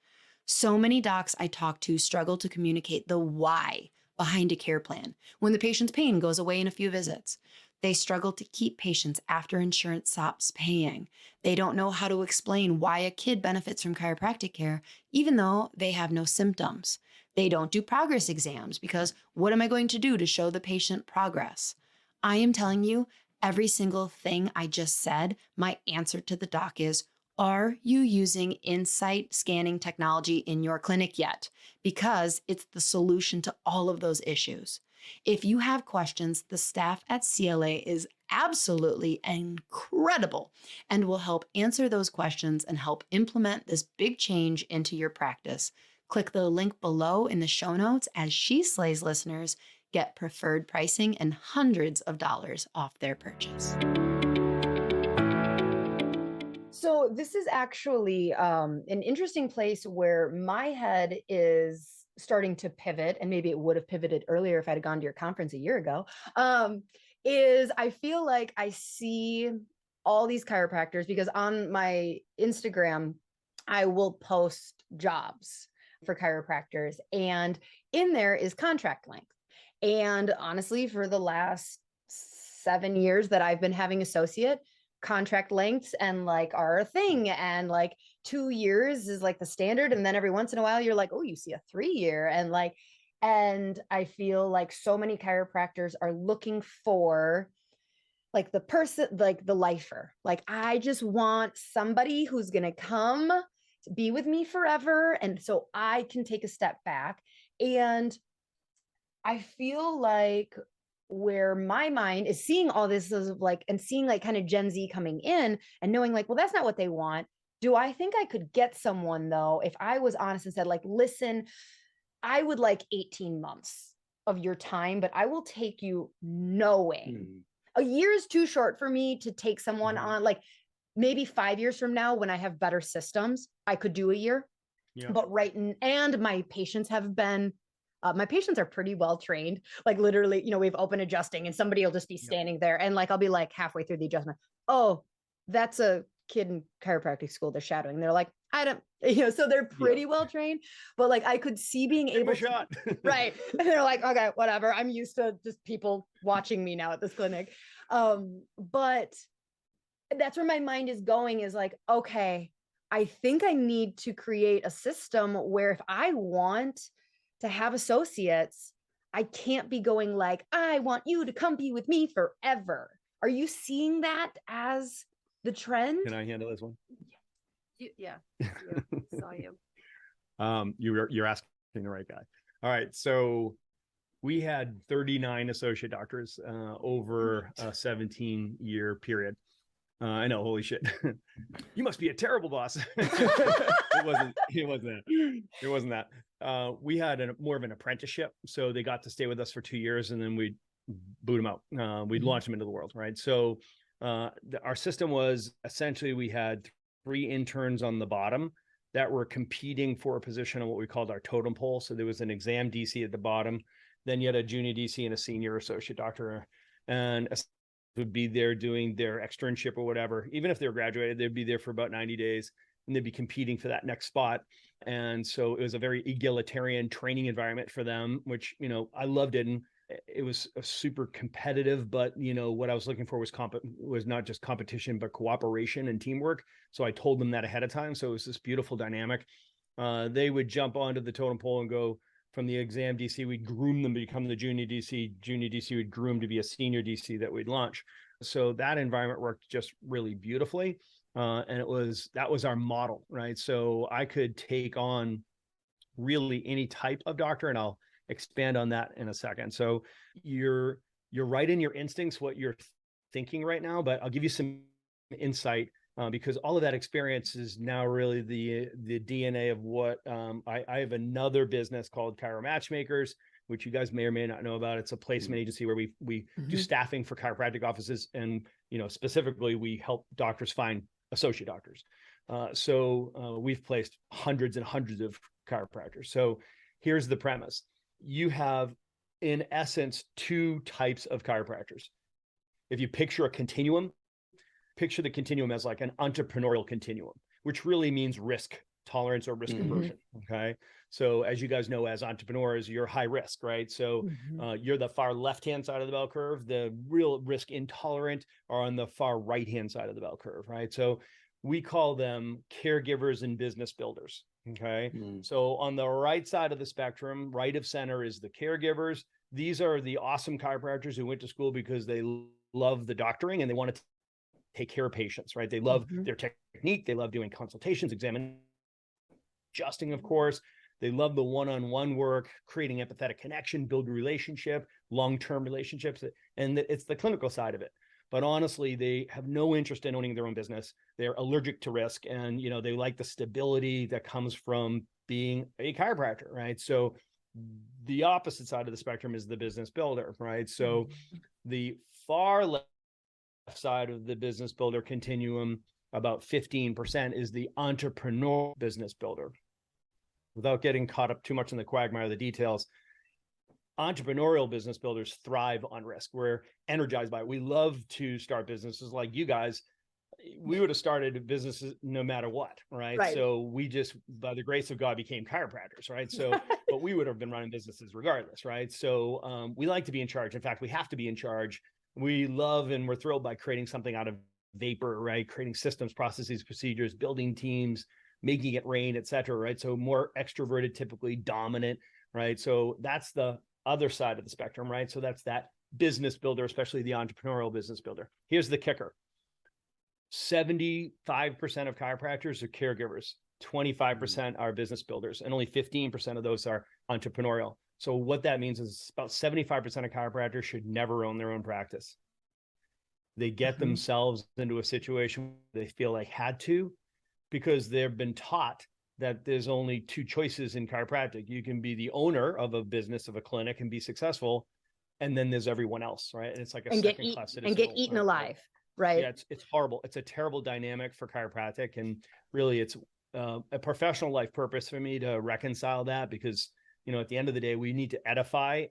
E: So many docs I talk to struggle to communicate the why behind a care plan when the patient's pain goes away in a few visits. They struggle to keep patients after insurance stops paying. They don't know how to explain why a kid benefits from chiropractic care, even though they have no symptoms. They don't do progress exams because what am I going to do to show the patient progress? I am telling you, every single thing I just said, my answer to the doc is, are you using Insight scanning technology in your clinic yet? Because it's the solution to all of those issues. If you have questions, the staff at CLA is absolutely incredible and will help answer those questions and help implement this big change into your practice. Click the link below in the show notes as She Slays listeners get preferred pricing and hundreds of dollars off their purchase.
A: So this is actually an interesting place where my head is starting to pivot, and maybe it would have pivoted earlier if I'd gone to your conference a year ago, is I feel like I see all these chiropractors because on my Instagram, I will post jobs for chiropractors, and in there is contract length. And honestly, for the last 7 years that I've been having associate, contract lengths and are a thing, and 2 years is the standard, and then every once in a while you're oh, you see a 3-year, and I feel like so many chiropractors are looking for like the person, like the lifer. Like, I just want somebody who's going to come to be with me forever. And so I can take a step back. And I feel like where my mind is seeing all this is like, and seeing like kind of Gen Z coming in and knowing like, well, that's not what they want. Do I think I could get someone though, if I was honest and said like, listen, I would like 18 months of your time, but I will take you knowing a year is too short for me to take someone on. Like maybe 5 years from now, when I have better systems, I could do a year.
C: Yeah.
A: But and my patients have been, my patients are pretty well trained. Like literally, you know, we've open adjusting and somebody will just be standing there and like, I'll be like halfway through the adjustment. Oh, that's a kid in chiropractic school they're shadowing. They're like, I don't, you know, so they're pretty well trained, but like I could see being able to,
C: shot.
A: right. And they're like, okay, whatever. I'm used to just people watching me now at this clinic. But that's where my mind is going, is like, okay, I think I need to create a system where if I want to have associates, I can't be going like, I want you to come be with me forever. Are you seeing that as the trend?
C: Can I handle this one?
D: Yeah. Saw you.
C: You're asking the right guy. All right. So we had 39 associate doctors over a 17-year period. I know, holy shit. You must be a terrible boss. It wasn't that. We had more of an apprenticeship. So they got to stay with us for 2 years and then we'd boot them out. We'd launch them into the world, right? So our system was essentially, we had 3 interns on the bottom that were competing for a position on what we called our totem pole. So there was an exam DC at the bottom, then you had a junior DC and a senior associate doctor, and would be there doing their externship or whatever. Even if they were graduated, they'd be there for about 90 days and they'd be competing for that next spot. And so it was a very egalitarian training environment for them, which, you know, I loved it. And it was a super competitive, but you know, what I was looking for was not just competition, but cooperation and teamwork. So I told them that ahead of time. So it was this beautiful dynamic. They would jump onto the totem pole and go from the exam DC. We'd groom them to become the junior DC. Junior DC would groom to be a senior DC that we'd launch. So that environment worked just really beautifully. And that was our model, right? So I could take on really any type of doctor, and I'll expand on that in a second. So you're right in your instincts, what you're thinking right now, but I'll give you some insight because all of that experience is now really the DNA of what I have another business called Chiro Matchmakers, which you guys may or may not know about. It's a placement agency where we do staffing for chiropractic offices, and you know, specifically we help doctors find associate doctors. So we've placed hundreds and hundreds of chiropractors. So here's the premise. You have, in essence, 2 types of chiropractors. If you picture a continuum, picture the continuum as like an entrepreneurial continuum, which really means risk tolerance or risk aversion. Okay. So as you guys know, as entrepreneurs, you're high risk, right? So you're the far left-hand side of the bell curve. The real risk intolerant are on the far right-hand side of the bell curve, right? So we call them caregivers and business builders. Okay. So on the right side of the spectrum, right of center, is the caregivers. These are the awesome chiropractors who went to school because they love the doctoring and they want to take care of patients, right? They love their technique. They love doing consultations, examining, adjusting, of course. They love the one-on-one work, creating empathetic connection, build a relationship, long-term relationships. And it's the clinical side of it. But honestly, they have no interest in owning their own business. They're allergic to risk, and you know, they like the stability that comes from being a chiropractor, right? So the opposite side of the spectrum is the business builder, right? So the far left side of the business builder continuum, about 15%, is the entrepreneur business builder. Without getting caught up too much in the quagmire of the details, entrepreneurial business builders thrive on risk. We're energized by it. We love to start businesses like you guys. We would have started businesses no matter what, right? So we just, by the grace of God, became chiropractors, right? So, but we would have been running businesses regardless, right? So we like to be in charge. In fact, we have to be in charge. We love and we're thrilled by creating something out of vapor, right? Creating systems, processes, procedures, building teams, making it rain, et cetera, right? So more extroverted, typically dominant, right? So that's the other side of the spectrum, right? So that's that business builder, especially the entrepreneurial business builder. Here's the kicker. 75% of chiropractors are caregivers, 25% are business builders, and only 15% of those are entrepreneurial. So what that means is about 75% of chiropractors should never own their own practice. They get themselves into a situation where they feel they had to, because they've been taught that there's only two choices in chiropractic. You can be the owner of a business, of a clinic, and be successful, and then there's everyone else, right? And it's like a second-class citizen.
A: And get eaten alive, right?
C: Yeah, it's horrible. It's a terrible dynamic for chiropractic, and really, it's a professional life purpose for me to reconcile that, because at the end of the day, we need to edify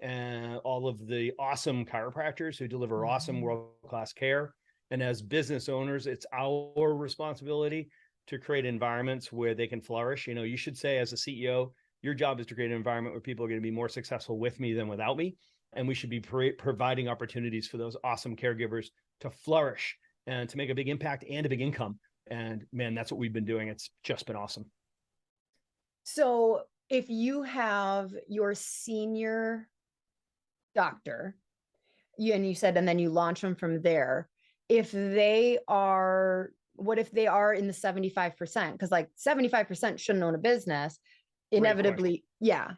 C: all of the awesome chiropractors who deliver awesome world-class care. And as business owners, it's our responsibility to create environments where they can flourish. You should say, as a CEO, your job is to create an environment where people are going to be more successful with me than without me. And we should be providing opportunities for those awesome caregivers to flourish and to make a big impact and a big income. And man, that's what we've been doing. It's just been awesome.
A: So if you have your senior doctor, and you said, and then you launch them from there, what if they are in the 75%? Because like 75% shouldn't own a business. Inevitably, yeah.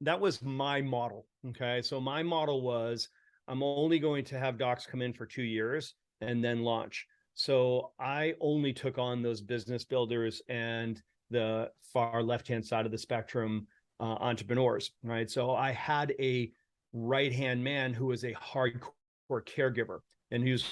C: That was my model. Okay. So my model was, I'm only going to have docs come in for 2 years and then launch. So I only took on those business builders and the far left-hand side of the spectrum, entrepreneurs, right? So I had a right-hand man who was a hardcore caregiver, and he was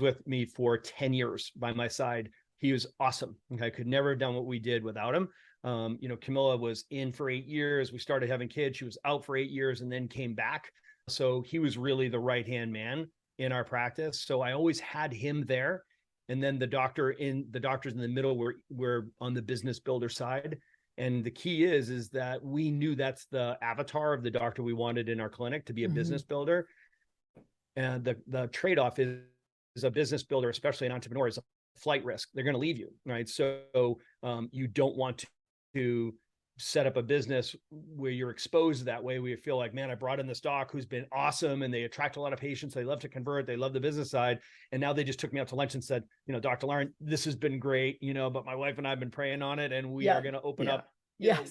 C: with me for 10 years by my side. He was awesome. Okay. I could never have done what we did without him. Camilla was in for 8 years. We started having kids. She was out for 8 years and then came back. So he was really the right-hand man in our practice. So I always had him there. And then the doctors in the middle were on the business builder side. And the key is that we knew that's the avatar of the doctor we wanted in our clinic, to be a business builder. And the trade-off is a business builder, especially an entrepreneur, is a flight risk. They're going to leave you, right? So you don't want to set up a business where you're exposed that way, where you feel like, man, I brought in this doc who's been awesome and they attract a lot of patients. They love to convert. They love the business side. And now they just took me out to lunch and said, Dr. Lauren, this has been great, but my wife and I have been praying on it, and we are going to open up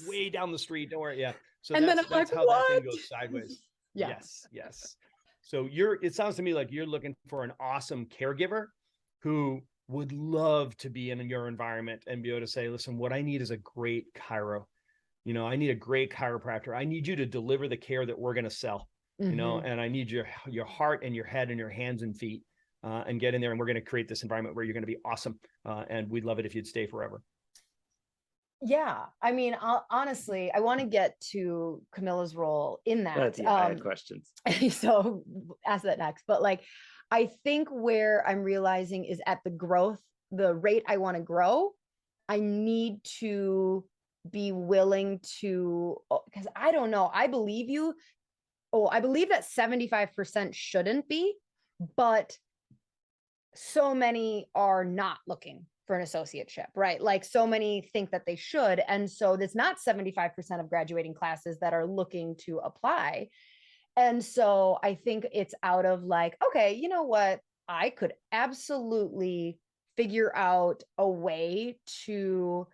C: way down the street. Don't worry. Yeah. So that's how that thing goes sideways. Yes. So it sounds to me like you're looking for an awesome caregiver who would love to be in your environment and be able to say, listen, what I need is a great chiro. I need a great chiropractor. I need you to deliver the care that we're going to sell, and I need your heart and your head and your hands and feet, and get in there. And we're going to create this environment where you're going to be awesome. And we'd love it if you'd stay forever.
A: Yeah. I mean, honestly, I want to get to Camilla's role in that.
B: I had questions.
A: So ask that next. But like, I think where I'm realizing is at the rate I want to grow, I need to be willing to, because I don't know, I believe you. I believe that 75% shouldn't be, but so many are not looking for an associateship, right? Like so many think that they should. And so there's not 75% of graduating classes that are looking to apply. And so I think it's out of like, okay, you know what? I could absolutely figure out a way to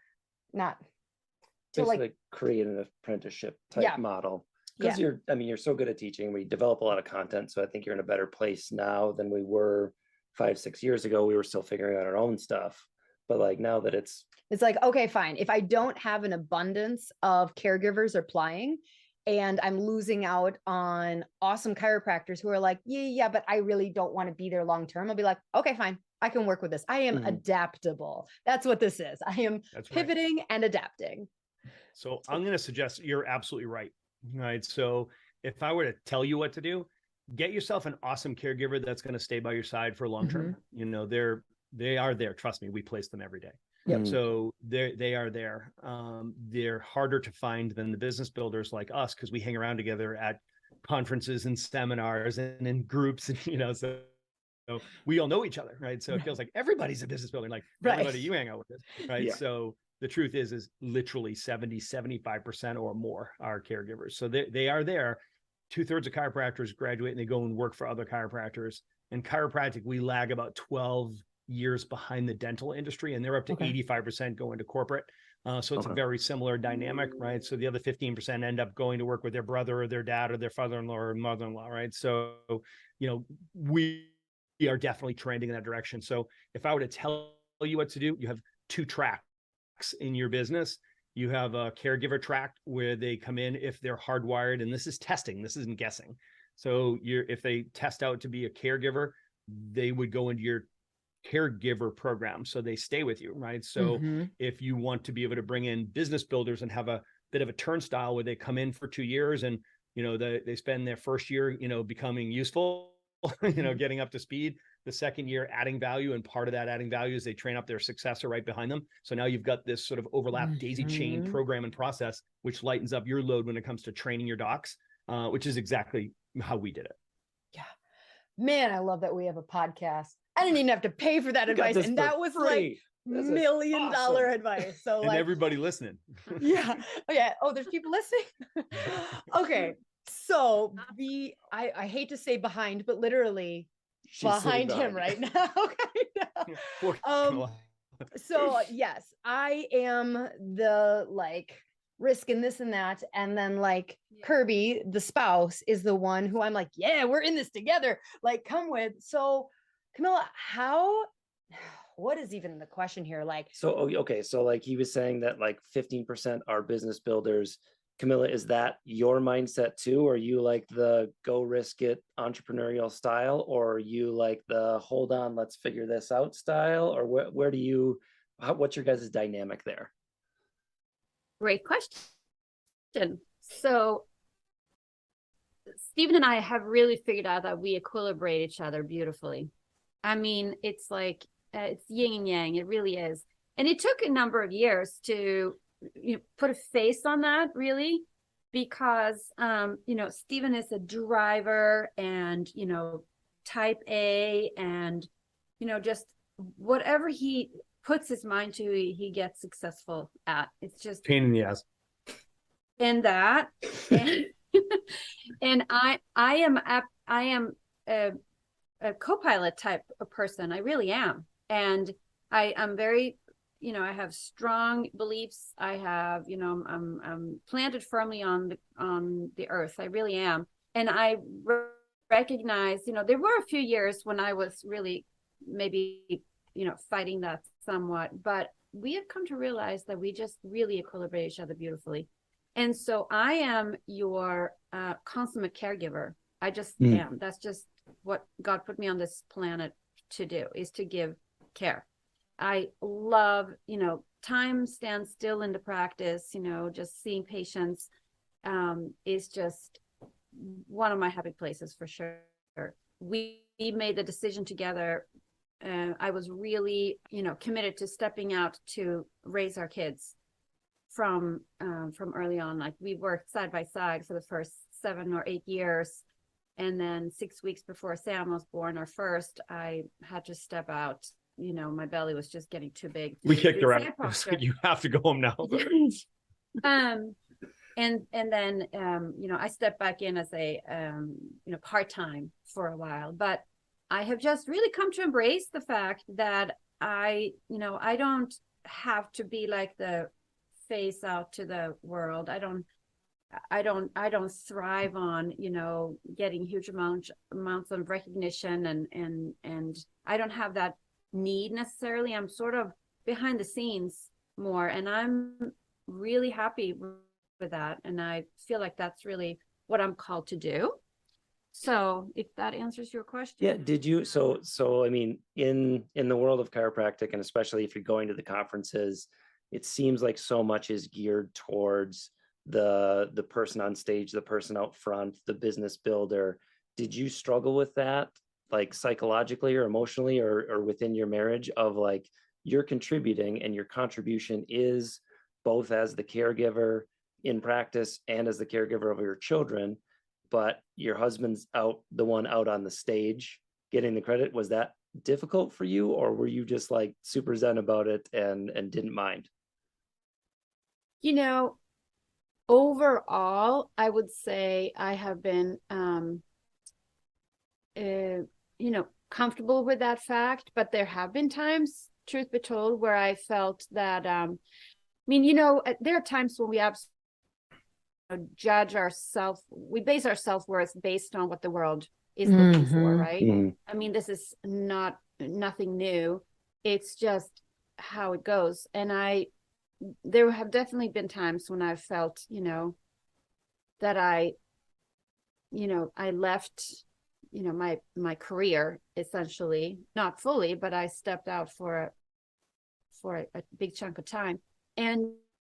B: create an apprenticeship type model. Because you're so good at teaching. We develop a lot of content. So I think you're in a better place now than we were 5-6 years ago. We were still figuring out our own stuff. But like now that it's
A: like, okay, fine. If I don't have an abundance of caregivers applying and I'm losing out on awesome chiropractors who are like, yeah, but I really don't want to be there long-term, I'll be like, okay, fine. I can work with this. I am adaptable. That's what this is. I am pivoting and adapting.
C: So I'm going to suggest you're absolutely right. Right. So if I were to tell you what to do, get yourself an awesome caregiver that's going to stay by your side for long term. They are there. Trust me, we place them every day.
A: Yep.
C: So they are there. They're harder to find than the business builders like us, because we hang around together at conferences and seminars and in groups, and so we all know each other, right? So it feels like everybody's a business builder, like everybody you hang out with, right? Yeah. So the truth is literally 70-75% or more are caregivers. So they are there 2/3 of chiropractors graduate and they go and work for other chiropractors. And chiropractic, we lag about 12 years behind the dental industry, and they're up to 85% going to corporate. So it's a very similar dynamic, right? So the other 15% end up going to work with their brother or their dad or their father-in-law or mother-in-law, right? So, we are definitely trending in that direction. So if I were to tell you what to do, you have 2 tracks in your business. You have a caregiver track where they come in if they're hardwired, and this is testing, this isn't guessing. So if they test out to be a caregiver, they would go into your caregiver program. So they stay with you, right? So if you want to be able to bring in business builders and have a bit of a turnstile where they come in for 2 years and, they spend their first year, becoming useful, getting up to speed, the second year adding value. And part of that adding value is they train up their successor right behind them. So now you've got this sort of overlap daisy chain program and process, which lightens up your load when it comes to training your docs, which is exactly how we did it.
A: Yeah. Man, I love that we have a podcast. I didn't even have to pay for that advice. And that was
B: free.
A: like $1 million advice. So
C: and everybody listening.
A: Yeah. Oh, yeah. Oh, there's people listening. Okay. So I hate to say behind, but literally
B: She's
A: behind him right now. So yes, I am the risk and this and that. And then Kirby, the spouse, is the one who I'm like, yeah, we're in this together. Come with. So Camilla, what is even the question here?
B: So he was saying that 15% are business builders. Camilla, is that your mindset too? Are you the go risk it entrepreneurial style, or are you the hold on, let's figure this out style? Or where do you, what's your guys' dynamic there?
D: Great question. So Stephen and I have really figured out that we equilibrate each other beautifully. I mean, it's it's yin and yang. It really is. And it took a number of years to put a face on that, really, because, Stephen is a driver and, type A and, just whatever he puts his mind to, he gets successful at. It's just
C: pain in the ass.
D: And that, and I am a co-pilot type of person. I really am. And I am very, I have strong beliefs. I have, I'm planted firmly on the earth. I really am. And I recognize, there were a few years when I was really maybe, fighting that somewhat, but we have come to realize that we just really equilibrate each other beautifully. And so I am your consummate caregiver. I just am. That's just what God put me on this planet to do, is to give care. I love, time stands still in the practice, just seeing patients is just one of my happy places for sure. We made the decision together. I was really, committed to stepping out to raise our kids from early on. We worked side by side for the first 7 or 8 years. And then 6 weeks before Sam was born, our first, I had to step out. My belly was just getting too big.
C: We kicked her out. You have to go home now.
D: And then, I stepped back in as a, part-time for a while, but I have just really come to embrace the fact that I don't have to be the face out to the world. I don't thrive on, getting huge amounts of recognition and I don't have that need necessarily. I'm sort of behind the scenes more, and I'm really happy with that. And I feel like that's really what I'm called to do. So if that answers your question.
B: Yeah. Did you, so I mean, in the world of chiropractic, and especially if you're going to the conferences, it seems like so much is geared towards the person on stage, the person out front, the business builder. Did you struggle with that, psychologically or emotionally, or within your marriage, of you're contributing and your contribution is both as the caregiver in practice and as the caregiver of your children, but your husband's the one out on the stage getting the credit? Was that difficult for you, or were you just super zen about it and didn't mind?
D: Overall, I would say I have been, comfortable with that fact, but there have been times, truth be told, where I felt that, there are times when we judge ourselves, we base our self-worth based on what the world is looking for, right? I mean, this is nothing new. It's just how it goes. And there have definitely been times when I felt, that I left, my career, essentially, not fully, but I stepped out for a big chunk of time. And,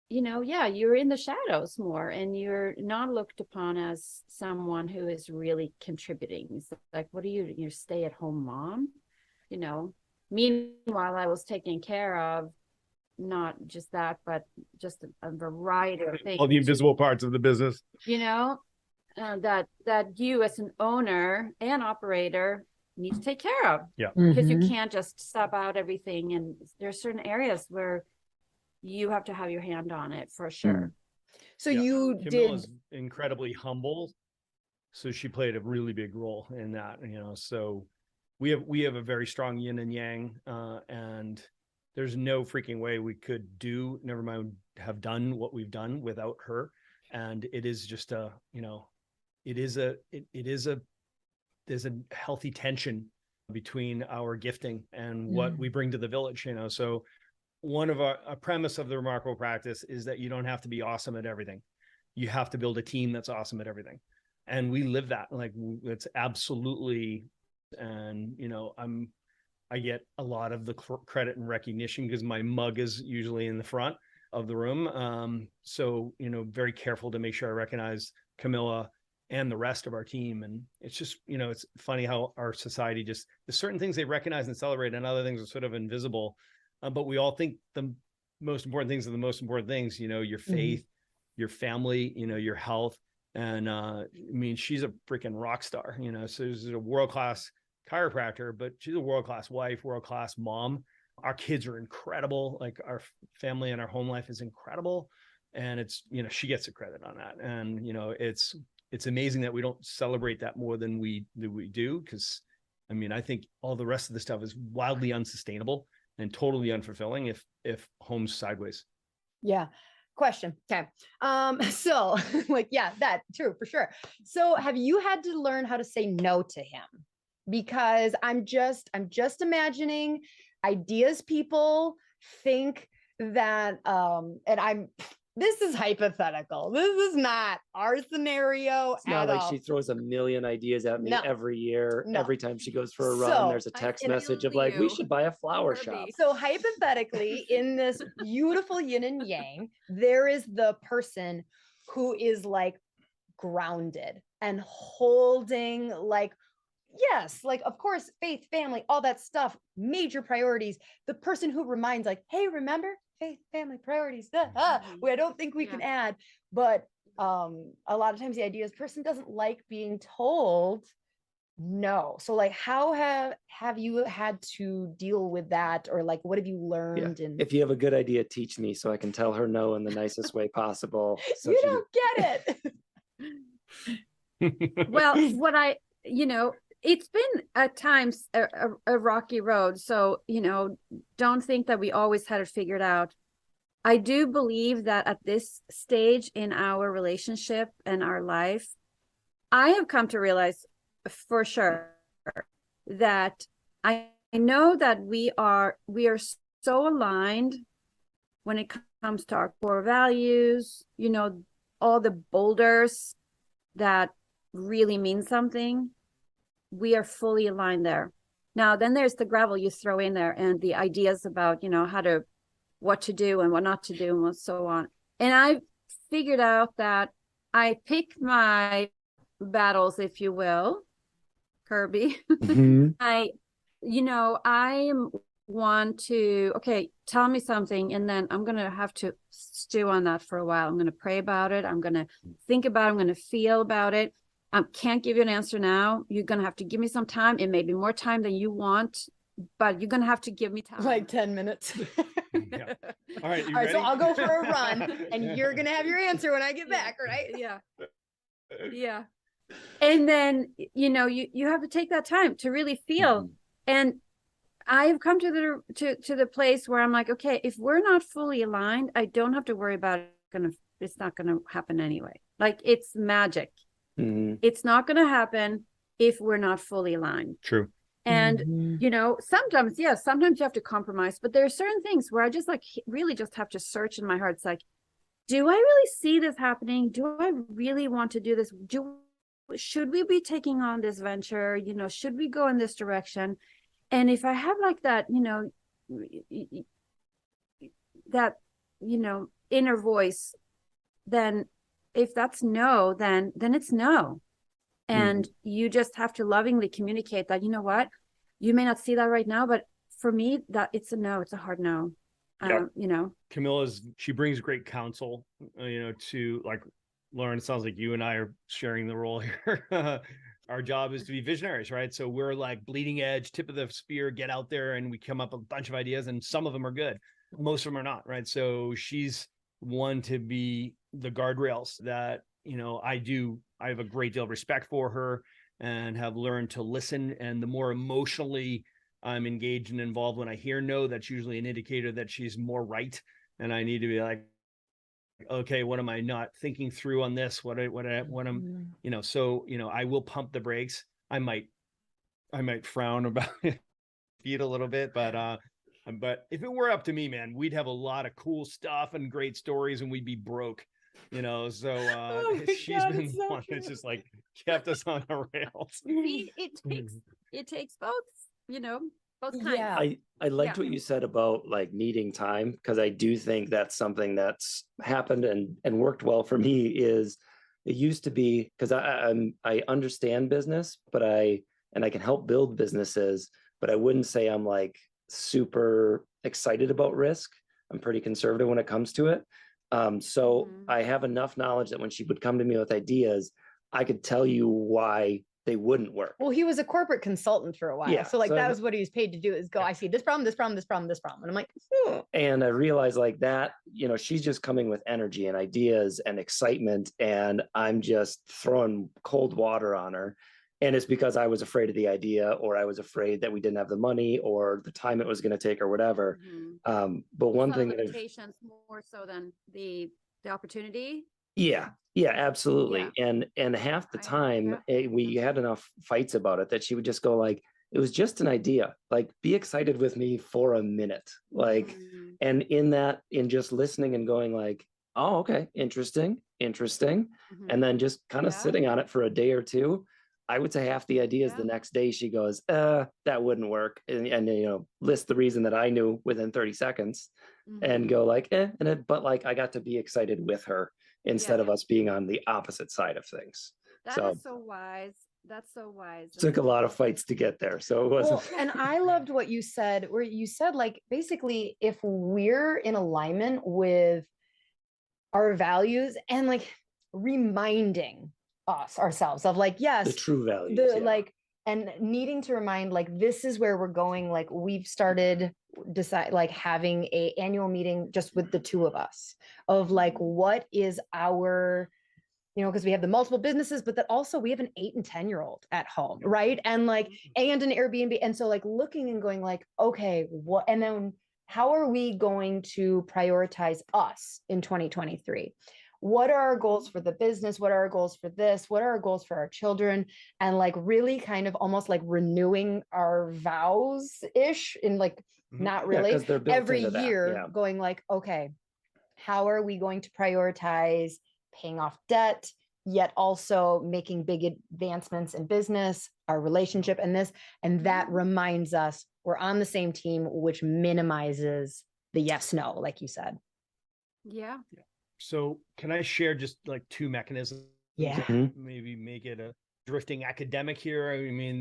D: you're in the shadows more, and you're not looked upon as someone who is really contributing. It's like, what are you, your stay-at-home mom? Meanwhile, I was taking care of not just that, but just a variety of things.
C: All the invisible parts of the business.
D: That you as an owner and operator need to take care of.
C: Yeah.
D: Because you can't just sub out everything. And there's certain areas where you have to have your hand on it for sure.
A: So you
C: Camilla's incredibly humble. So she played a really big role in that, so we have a very strong yin and yang, and there's no freaking way we could never mind have done what we've done without her. And it is just there's a healthy tension between our gifting and what we bring to the village, So one of a premise of the Remarkable Practice is that you don't have to be awesome at everything. You have to build a team that's awesome at everything. And we live that, like, it's absolutely, and, I get a lot of the credit and recognition because my mug is usually in the front of the room. So, very careful to make sure I recognize Camilla and the rest of our team. And it's just, it's funny how our society there's certain things they recognize and celebrate, and other things are sort of invisible. But we all think the most important things are the most important things, your faith, your family, your health. And she's a freaking rock star, so she's a world-class chiropractor, but she's a world-class wife, world-class mom. Our kids are incredible. Like, our family and our home life is incredible. And it's, she gets the credit on that. And, it's amazing that we don't celebrate that more than we do. Cause I think all the rest of the stuff is wildly unsustainable and totally unfulfilling if home's sideways.
A: Yeah. Question. Okay. So that true for sure. So have you had to learn how to say no to him? Because I'm just imagining ideas people think that, this is hypothetical. This is not our scenario.
B: It's not like she throws a million ideas at me every year.
A: No.
B: Every time she goes for a run, there's a text message of like, we should buy a flower shop.
A: So hypothetically, in this beautiful yin and yang, there is the person who is like grounded and holding, like, yes, like, of course, faith, family, all that stuff, major priorities. The person who reminds, like, hey, remember faith, family, priorities. I don't think we can add, but a lot of times the idea is person doesn't like being told no. So like, how have you had to deal with that, or like, what have you learned?
B: And if you have a good idea, teach me so I can tell her no in the nicest way possible. So
A: you don't get
D: it. Well, it's been at times a rocky road. So, don't think that we always had it figured out. I do believe that at this stage in our relationship and our life, I have come to realize for sure that I know that we are so aligned when it comes to our core values, all the boulders that really mean something. We are fully aligned there. Now, then there's the gravel you throw in there and the ideas about, what to do and what not to do and so on. And I figured out that I pick my battles, if you will, Kirby. I want to, tell me something. And then I'm going to have to stew on that for a while. I'm going to pray about it. I'm going to think about it. I'm going to feel about it. I can't give you an answer now. You're going to have to give me some time. It may be more time than you want, but you're going to have to give me time.
A: Like 10 minutes.
C: Yeah. All right.
A: All right, so
C: ready?
A: I'll go for a run, and you're gonna have your answer when I get back, right?
D: Yeah. Yeah. And then, you have to take that time to really feel.
B: Mhm.
D: And I have come to the place where I'm like, okay, if we're not fully aligned, I don't have to worry about it. It's not gonna happen anyway. Like, it's magic.
B: Mhm.
D: It's not gonna happen if we're not fully aligned.
C: True.
D: And
A: Mhm.
D: sometimes you have to compromise, but there are certain things where I just like really just have to search in my heart. It's like, do I really see this happening? Do I really want to do this? Should we be taking on this venture? Should we go in this direction? And if I have like that, that, inner voice, then if that's no, then it's no. And you just have to lovingly communicate that, you know what, you may not see that right now, but for me, that it's a no, it's a hard no.
C: Yep.
D: You know,
C: She brings great counsel, to, like, Lauryn, it sounds like you and I are sharing the role here. Our job is to be visionaries, right? So we're like bleeding edge, tip of the spear, get out there, and we come up with a bunch of ideas, and some of them are good. Most of them are not, right? So she's one to be the guardrails that, I have a great deal of respect for her and have learned to listen. And the more emotionally I'm engaged and involved when I hear no, that's usually an indicator that she's more right. And I need to be like, okay, what am I not thinking through on this? What I'm, so, I will pump the brakes. I might frown about it a little bit, but if it were up to me, man, we'd have a lot of cool stuff and great stories, and we'd be broke, so
A: Oh my
C: she's
A: God,
C: been
A: it's so
C: one
A: true.
C: that's just like kept us on the rails.
D: it takes both kinds.
A: Yeah.
B: I liked
D: Yeah.
B: what you said about like needing time, because I do think that's something that's happened and worked well for me. Is it used to be, because I understand business, but I can help build businesses, but I wouldn't say I'm like super excited about risk. I'm pretty conservative when it comes to it. So I have enough knowledge that when she would come to me with ideas, I could tell you why they wouldn't work.
A: Well, he was a corporate consultant for a while.
B: Yeah,
A: So like
B: so
A: that
B: I've-
A: was what he was paid to do, is go, I see this problem, this problem, this problem, this problem. And I'm like,
B: And I realized like that, she's just coming with energy and ideas and excitement, and I'm just throwing cold water on her. And it's because I was afraid of the idea, or I was afraid that we didn't have the money or the time it was going to take or whatever. But one thing that
D: patience more so than the opportunity.
B: yeah, absolutely. And half the time we had enough fights about it that she would just go like, it was just an idea, like, be excited with me for a minute. Like, and in just listening and going like, oh, okay, interesting. And then just kind of sitting on it for a day or two. I would say half the ideas the next day she goes, that wouldn't work. And list the reason that I knew within 30 seconds and go like, but like, I got to be excited with her instead of us being on the opposite side of things.
D: That is so wise. That's so wise.
B: Took a lot of fights to get there. So it wasn't.
A: well, and I loved what you said, where you said like, basically, if we're in alignment with our values and like reminding ourselves of like, yes,
B: the true values.
A: like, and needing to remind like, this is where we're going. Like, we've started having a annual meeting just with the two of us of like, what is our, because we have the multiple businesses, but that also we have an 8 and 10-year-old at home, right? And like, and an Airbnb. And so like looking and going like, okay, what, and then how are we going to prioritize us in 2023? What are our goals for the business? What are our goals for this? What are our goals for our children? And like really kind of almost like renewing our vows-ish in like, not really,
B: 'cause they're built
A: every
B: into that,
A: year going like, okay, how are we going to prioritize paying off debt, yet also making big advancements in business, our relationship and this, and that reminds us we're on the same team, which minimizes the yes, no, like you said.
D: Yeah.
C: So can I share just like 2 mechanisms?
A: Yeah.
C: Maybe make it a drifting academic here. I mean,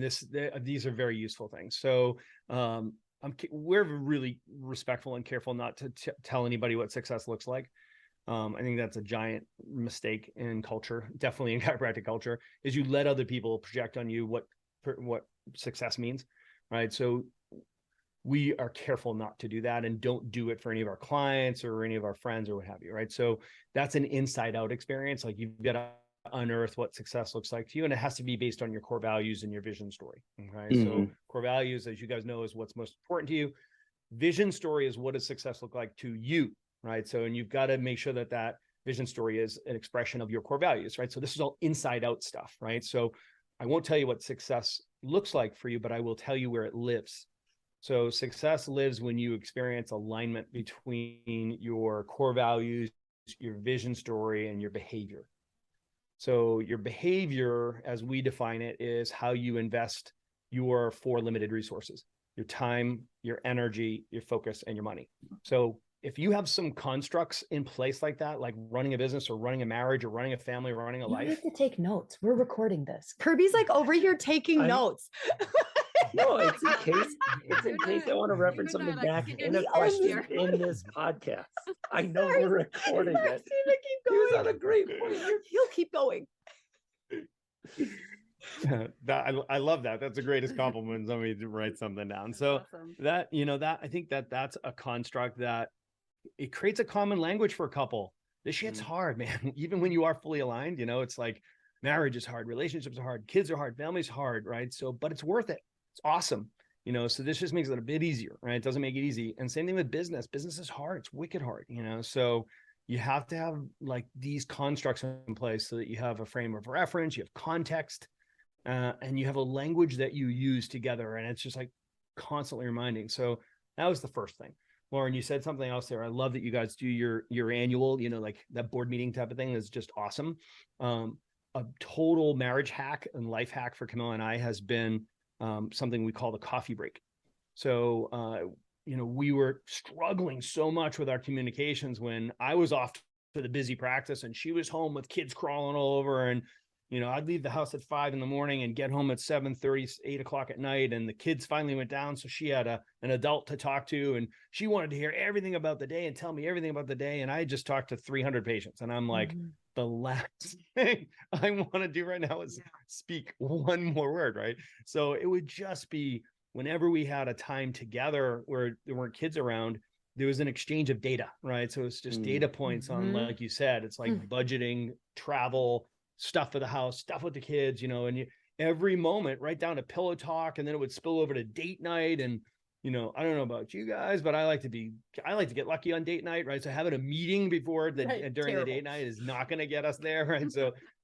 C: these are very useful things. So we're really respectful and careful not to tell anybody what success looks like. I think that's a giant mistake in culture, definitely in chiropractic culture, is you let other people project on you what success means, right? So we are careful not to do that and don't do it for any of our clients or any of our friends or what have you, right? So that's an inside out experience. Like you've got to unearth what success looks like to you, and it has to be based on your core values and your vision story. Okay. So core values, as you guys know, is what's most important to you. Vision story is what does success look like to you, right? So, and you've got to make sure that that vision story is an expression of your core values, right? So this is all inside out stuff, right? So I won't tell you what success looks like for you, but I will tell you where it lives. So success lives when you experience alignment between your core values, your vision story, and your behavior. So your behavior, as we define it, is how you invest your 4 limited resources: your time, your energy, your focus, and your money. So if you have some constructs in place like that, like running a business or running a marriage or running a family or running a life.
F: You have to take notes. We're recording this.
A: Kirby's like over here taking notes.
B: No, it's in case I want to reference something back in a question in this podcast. I know we're recording it.
A: Keep
B: He was
A: going.
B: on a great point.
A: He'll keep going.
C: I love that. That's the greatest compliment when somebody writes something down. So
D: awesome.
C: that, that I think that's a construct that it creates a common language for a couple. This shit's hard, man. Even when you are fully aligned, it's like marriage is hard, relationships are hard, kids are hard, family's hard, right? So, but it's worth it. It's awesome. So this just makes it a bit easier, right? It doesn't make it easy. And same thing with business. Business is hard. It's wicked hard, so you have to have like these constructs in place so that you have a frame of reference, you have context, and you have a language that you use together. And it's just like constantly reminding. So that was the first thing. Lauren, you said something else there. I love that you guys do your annual, like that board meeting type of thing is just awesome. A total marriage hack and life hack for Camilla and I has been something we call the coffee break. So, we were struggling so much with our communications when I was off to the busy practice and she was home with kids crawling all over. And, I'd leave the house at 5 a.m. and get home at 7:30, 8 o'clock at night. And the kids finally went down. So she had an adult to talk to, and she wanted to hear everything about the day and tell me everything about the day. And I just talked to 300 patients. And I'm like, the last thing I want to do right now is speak one more word, right? So it would just be whenever we had a time together where there weren't kids around, there was an exchange of data, right? So it's just data points on, like you said, it's like budgeting, travel, stuff for the house, stuff with the kids, and every moment right down to pillow talk. And then it would spill over to date night. And, I don't know about you guys, but I like to get lucky on date night, right? So having a meeting before during the date night is not going to get us there, right?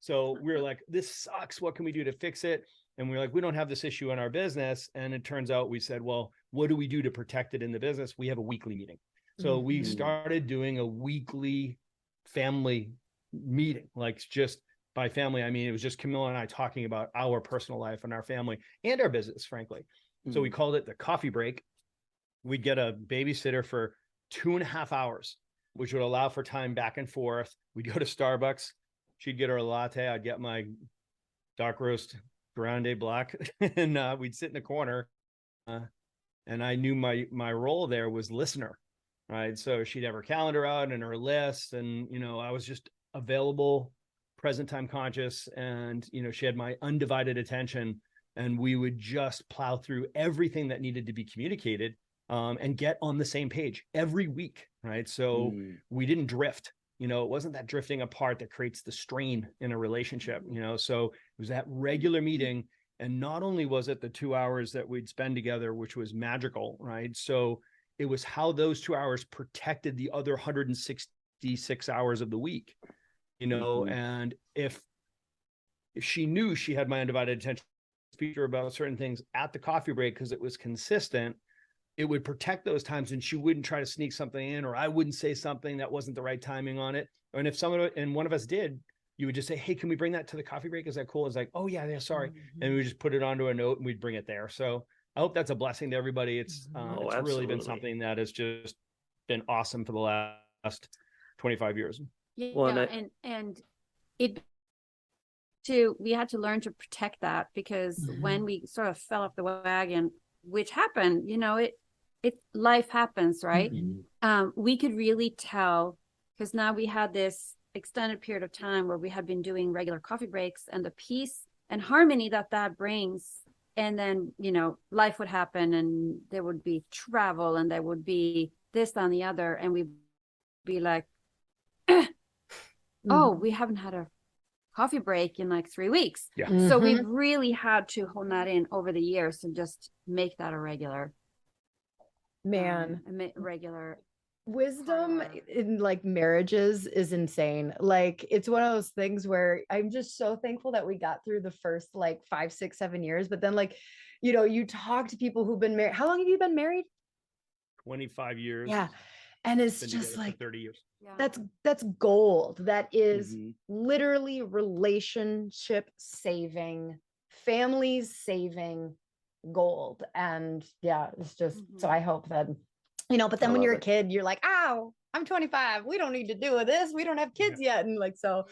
C: So we're like, this sucks. What can we do to fix it? And we're like, we don't have this issue in our business. And it turns out we said, well, what do we do to protect it in the business? We have a weekly meeting. So we started doing a weekly family meeting, like just by family. I mean, it was just Camilla and I talking about our personal life and our family and our business, frankly. So we called it the coffee break. We'd get a babysitter for 2.5 hours, which would allow for time back and forth. We'd go to Starbucks. She'd get her a latte. I'd get my dark roast grande black, and we'd sit in the corner. And I knew my role there was listener, right? So she'd have her calendar out and her list, and I was just available, present time conscious, and she had my undivided attention, and we would just plow through everything that needed to be communicated. And get on the same page every week, right? So we didn't drift. It wasn't that drifting apart that creates the strain in a relationship, So it was that regular meeting. And not only was it the 2 hours that we'd spend together, which was magical, right? So it was how those 2 hours protected the other 166 hours of the week, And if she knew she had my undivided attention, speak to her about certain things at the coffee break because it was consistent, it would protect those times, and she wouldn't try to sneak something in, or I wouldn't say something that wasn't the right timing on it. And if one of us did, you would just say, hey, can we bring that to the coffee break? Is that cool? It's like, oh yeah, sorry. And we just put it onto a note and we'd bring it there. So I hope that's a blessing to everybody. It's really been something that has just been awesome for the last 25 years.
D: Yeah.
B: Well,
D: we had to learn to protect that, because when we sort of fell off the wagon, which happened, life happens, right? We could really tell, because now we had this extended period of time where we had been doing regular coffee breaks, and the peace and harmony that brings And then, life would happen and there would be travel and there would be this on the other. And we'd be like, oh, we haven't had a coffee break in like 3 weeks.
C: Yeah.
D: So we've really had to hone that in over the years and just make that a regular. Regular
A: wisdom in like marriages is insane. Like it's one of those things where I'm just so thankful that we got through the first like 5, 6, 7 years. But then like, you talk to people who've been married. How long have you been married?
C: 25 years.
A: Yeah. And it's
C: Been
A: just
C: together
A: like
C: for 30 years.
D: Yeah.
A: That's gold. That is literally relationship saving, families saving gold. And yeah, it's just so I hope that but then when you're a kid, you're like, oh, I'm 25. We don't need to do this. We don't have kids yet. And like, so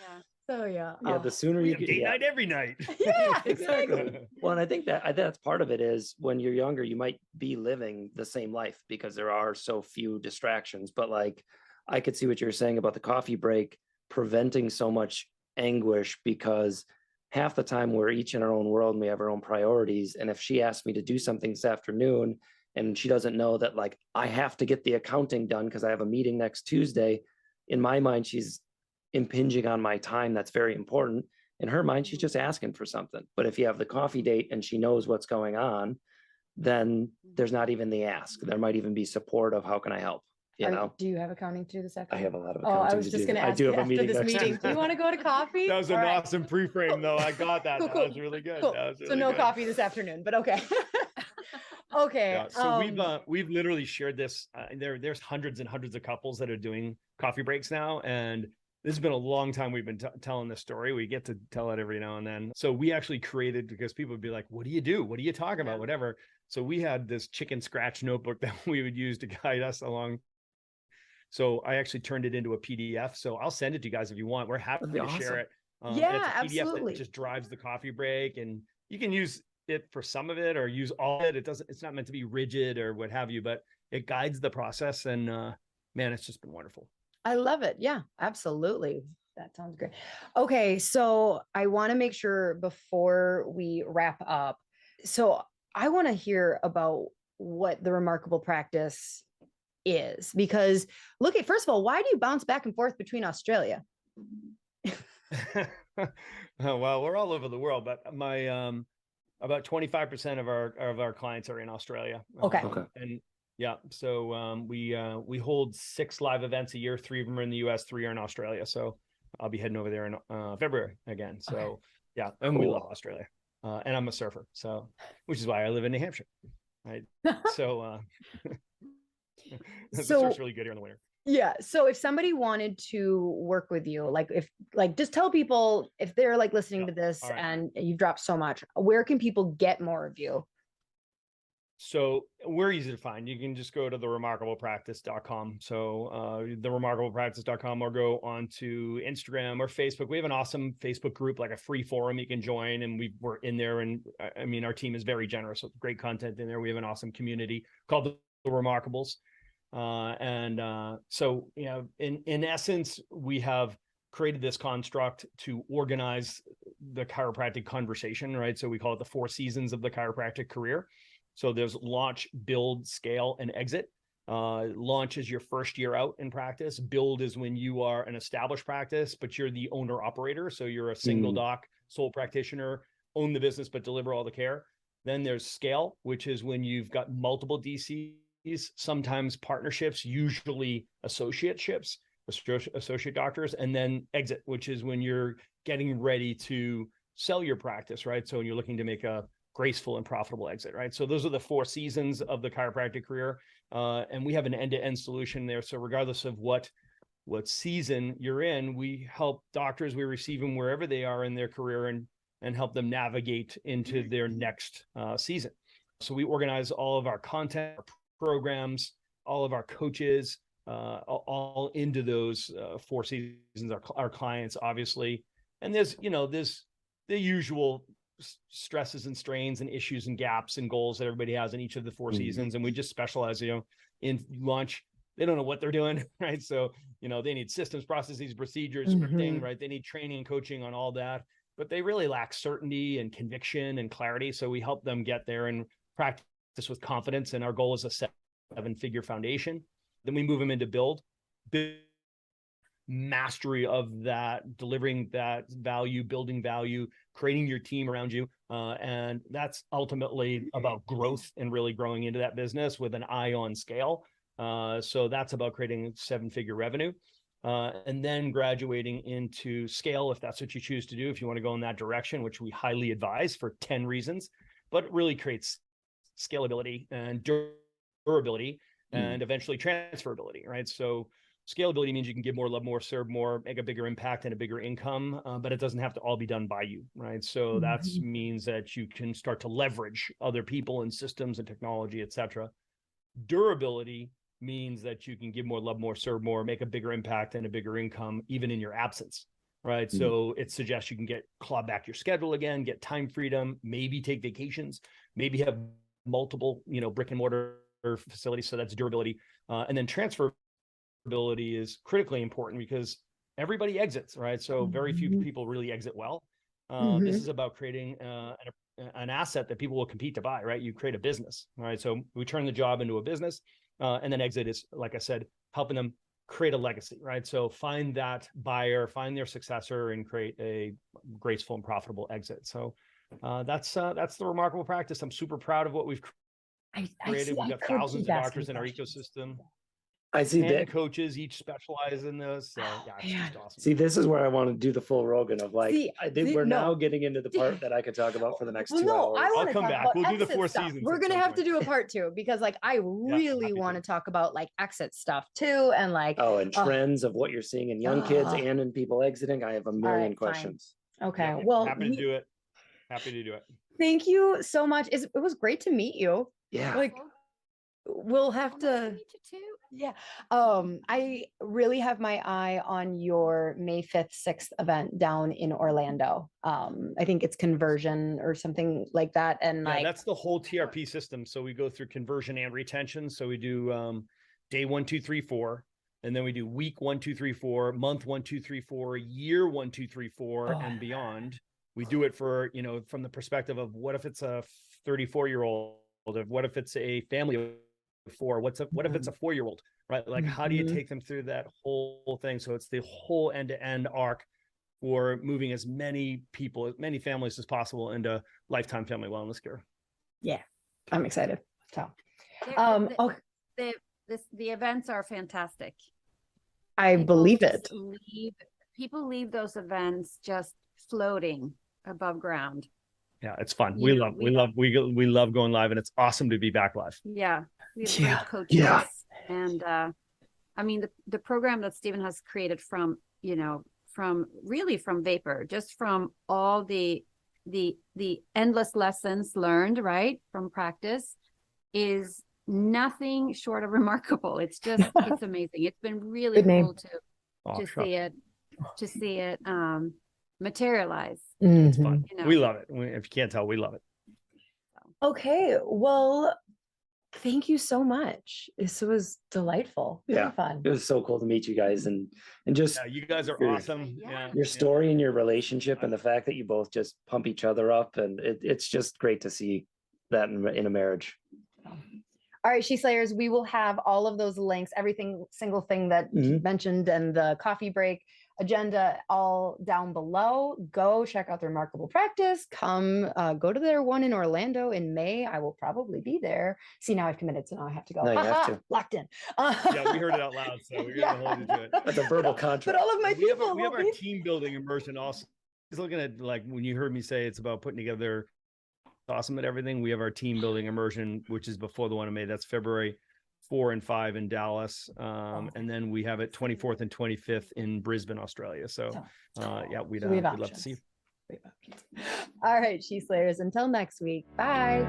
A: yeah.
B: Yeah. The sooner
C: We
B: you
C: have
B: get
C: date night every night.
A: Yeah,
B: exactly. Well, and I think that's part of it is when you're younger, you might be living the same life because there are so few distractions. But like, I could see what you're saying about the coffee break preventing so much anguish, because half the time we're each in our own world and we have our own priorities. And if she asked me to do something this afternoon and she doesn't know that like I have to get the accounting done because I have a meeting next Tuesday, in my mind, she's impinging on my time. That's very important. In her mind, she's just asking for something. But if you have the coffee date and she knows what's going on, then there's not even the ask. There might even be support of how can I help?
A: Do you have accounting to do this afternoon?
B: I have a lot of accounting.
A: I was just going to ask
B: I do have a
A: after
B: meeting
A: this
B: next
A: meeting.
B: Tuesday.
A: Do you want to go to coffee?
C: That was an awesome pre-frame though. I got that.
A: Cool,
C: That
A: cool.
C: was really good.
A: Cool.
C: That was really
A: so no
C: good.
A: coffee this afternoon, but okay. Okay.
C: Yeah, so we've literally shared this. There's hundreds and hundreds of couples that are doing coffee breaks now, and this has been a long time we've been telling this story. We get to tell it every now and then. So we actually created, because people would be like, what do you do? What are you talking about? Whatever. So we had this chicken scratch notebook that we would use to guide us along. So I actually turned it into a PDF. So I'll send it to you guys if you want. We're happy to share it.
A: Yeah,
C: it's a PDF
A: absolutely.
C: that just drives the coffee break, and you can use it for some of it or use all of it. It's not meant to be rigid or what have you, but it guides the process. And man, it's just been wonderful.
A: I love it. Yeah, absolutely. That sounds great. Okay. So I want to make sure before we wrap up. So I want to hear about what the Remarkable Practice is, because first of all, why do you bounce back and forth between Australia?
C: Well, we're all over the world, but my, about 25% of our clients are in Australia.
A: Okay.
C: And yeah, so we hold 6 live events a year. 3 of them are in the US, 3 are in Australia. So I'll be heading over there in February again. So yeah, and we love Australia. And I'm a surfer, so which is why I live in New Hampshire. Right. So the surf's really good here in the winter.
A: Yeah. So if somebody wanted to work with you, just tell people, if they're like listening to this and you've dropped so much, where can people get more of you?
C: So we're easy to find. You can just go to theremarkablepractice.com. So theremarkablepractice.com, or go onto Instagram or Facebook. We have an awesome Facebook group, like a free forum you can join. And we're in there. And I mean, our team is very generous with great content in there. We have an awesome community called The Remarkables. So, in essence, we have created this construct to organize the chiropractic conversation, right? So we call it the 4 seasons of the chiropractic career. So there's launch, build, scale, and exit. Launch is your first year out in practice. Build is when you are an established practice, but you're the owner operator. So you're a single doc, sole practitioner, own the business, but deliver all the care. Then there's scale, which is when you've got multiple DCs, sometimes partnerships, usually associate doctors, and then exit, which is when you're getting ready to sell your practice, right? So when you're looking to make a graceful and profitable exit, right? So those are the 4 seasons of the chiropractic career. And we have an end-to-end solution there. So regardless of what season you're in, we help doctors, we receive them wherever they are in their career and help them navigate into their next season. So we organize all of our content, our programs, all of our coaches, all into those 4 seasons, our clients, obviously. And there's the usual stresses and strains and issues and gaps and goals that everybody has in each of the 4 seasons. And we just specialize, in launch. They don't know what they're doing, right? So, they need systems, processes, procedures, scripting, right? They need training and coaching on all that. but they really lack certainty and conviction and clarity. So we help them get there and practice with confidence. And our goal is a 7-figure foundation. Then we move them into build mastery of that, delivering that value, building value, creating your team around you. And that's ultimately about growth and really growing into that business with an eye on scale. So that's about creating 7-figure revenue. And then graduating into scale, if that's what you choose to do, if you want to go in that direction, which we highly advise for 10 reasons, but it really creates scalability and durability and eventually transferability, right? So scalability means you can give more, love more, serve more, make a bigger impact and a bigger income, but it doesn't have to all be done by you, right? So that means that you can start to leverage other people and systems and technology, et cetera. Durability means that you can give more, love more, serve more, make a bigger impact and a bigger income, even in your absence, right? So it suggests you can claw back your schedule again, get time freedom, maybe take vacations, maybe have multiple, brick and mortar facilities. So that's durability. And then transferability is critically important because everybody exits, right? So very few people really exit well. This is about creating an asset that people will compete to buy, right? You create a business, right? So we turn the job into a business, and then exit is, like I said, helping them create a legacy, right? So find that buyer, find their successor, and create a graceful and profitable exit. So that's the remarkable practice. I'm super proud of what we've created. We've got thousands of doctors in our ecosystem.
B: I see
C: 10
B: that.
C: coaches each specialize in this. So yeah, it's just awesome.
B: See, this is where I want to do the full Rogan of like,
A: See,
B: I think we're now getting into the part that I could talk about for the next 2 hours.
A: I want
C: I'll
A: to
C: come
A: talk
C: back.
A: about
C: We'll do the
A: exit
C: 4
A: stuff.
C: seasons
A: We're
C: at
A: gonna
C: some
A: have to
C: point.
A: do a part 2 because like I really
C: happy
A: want
C: to.
A: to talk about like exit stuff too, and like
B: and trends of what you're seeing in young kids and in people exiting. I have a million
A: fine.
B: questions.
A: Okay,
C: Yeah,
A: well,
C: happy to do it. Happy to do it.
A: thank you so much. It was great to meet you.
B: Yeah.
A: Like we'll have to. Yeah. I really have my eye on your May 5th, 6th event down in Orlando. I think it's conversion or something like that. And
C: Yeah, that's the whole TRP system. So we go through conversion and retention. So we do day 1, 2, 3, 4. And then we do week 1, 2, 3, 4, month 1, 2, 3, 4, year 1, 2, 3, 4, and beyond. We do it for, from the perspective of what if it's a 34-year-old, what if it's a family of 4, what if it's a 4-year-old, right? Like how do you take them through that whole thing? So it's the whole end-to-end arc for moving as many people, as many families as possible into lifetime family wellness care.
A: Yeah, I'm excited. So,
D: the events are fantastic.
A: I believe it.
D: People leave those events just floating above ground.
C: Yeah, it's fun. We love going live, and it's awesome to be back live.
D: Yeah, we have great coaches.
B: Yeah.
D: And I mean the program that Stephen has created from Vapor, just from all the endless lessons learned, right, from practice, is nothing short of remarkable. It's amazing. It's been really cool to see it materialize.
C: It's fun. We love it. If you can't tell, we love it.
A: Okay, well, thank you so much. This was delightful. Really fun.
B: It was so cool to meet you guys and just
C: you guys are awesome.
B: Your story and your relationship and the fact that you both just pump each other up, and it's just great to see that in a marriage.
A: All right, She Slayers, we will have all of those links, single thing that you mentioned, and the coffee break agenda all down below. Go check out the Remarkable Practice. Come go to their one in Orlando in May. I will probably be there. See, now I've committed, so now I have to go.
B: No, you have to.
A: Locked in.
C: Yeah, we heard it out loud, so we're gonna hold you to it.
B: That's a verbal contract.
A: But all of my people
C: we have our team building immersion also. Just looking at, like, when you heard me say it's about putting together awesome at everything, we have our team building immersion, which is before the one in May. That's February 4 and 5 in Dallas. And then we have it 24th and 25th in Brisbane, Australia. So we'd love to see you.
A: All right, She Slayers, until next week. Bye.